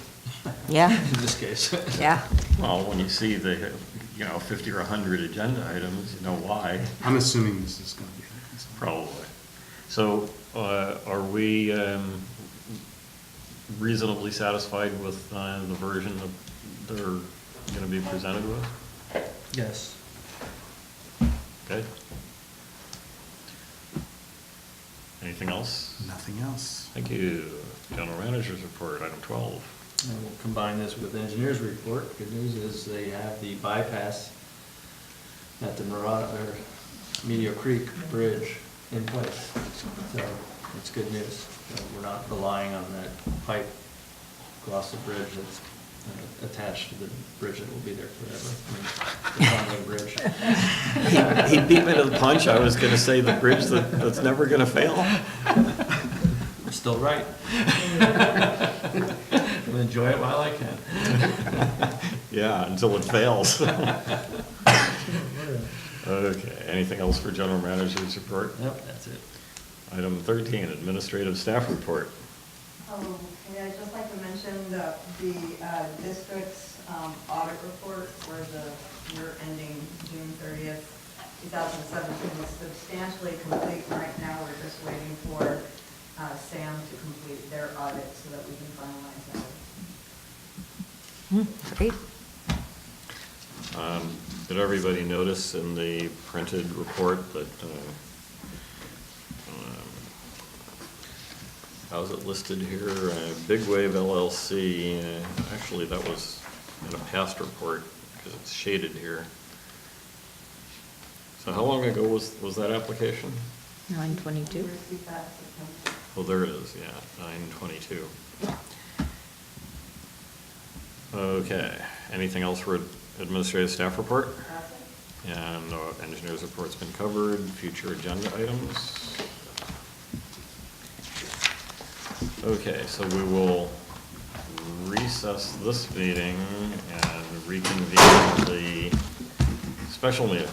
Yeah, In this case. yeah. Well, when you see the, 50 or 100 agenda items, you know why, I'm assuming this is going to be on consent. probably. So, are we reasonably satisfied with the version that they're going to be presented with? Yes. Okay. Anything else? Nothing else. Thank you. General Manager's report, item 12. And we'll combine this with engineer's report. Good news is they have the bypass at the Meteor Creek Bridge in place. So it's good news. We're not relying on that pipe across the bridge that's attached to the bridge that will be there forever. I mean, the bridge. He beat me to the punch. I was going to say the bridge that's never going to fail. We're still right. I'll enjoy it while I can. Yeah, until it fails. Okay, anything else for General Manager's report? Yep, that's it. Item 13, Administrative Staff Report. Okay, I'd just like to mention the district's audit report for the year ending June 30th, 2017 is substantially complete right now. We're just waiting for SAM to complete their audit so that we can finalize that. Great. Did everybody notice in the printed report that, how's it listed here? Big Wave LLC, actually that was in a past report because it's shaded here. So how long ago was that application? 9/22. We received that September. Oh, there it is, yeah, 9/22. Okay, anything else for administrative staff report? That's it. And the engineer's report's been covered, future agenda items. Okay, so we will recess this meeting and reconvene the special meeting.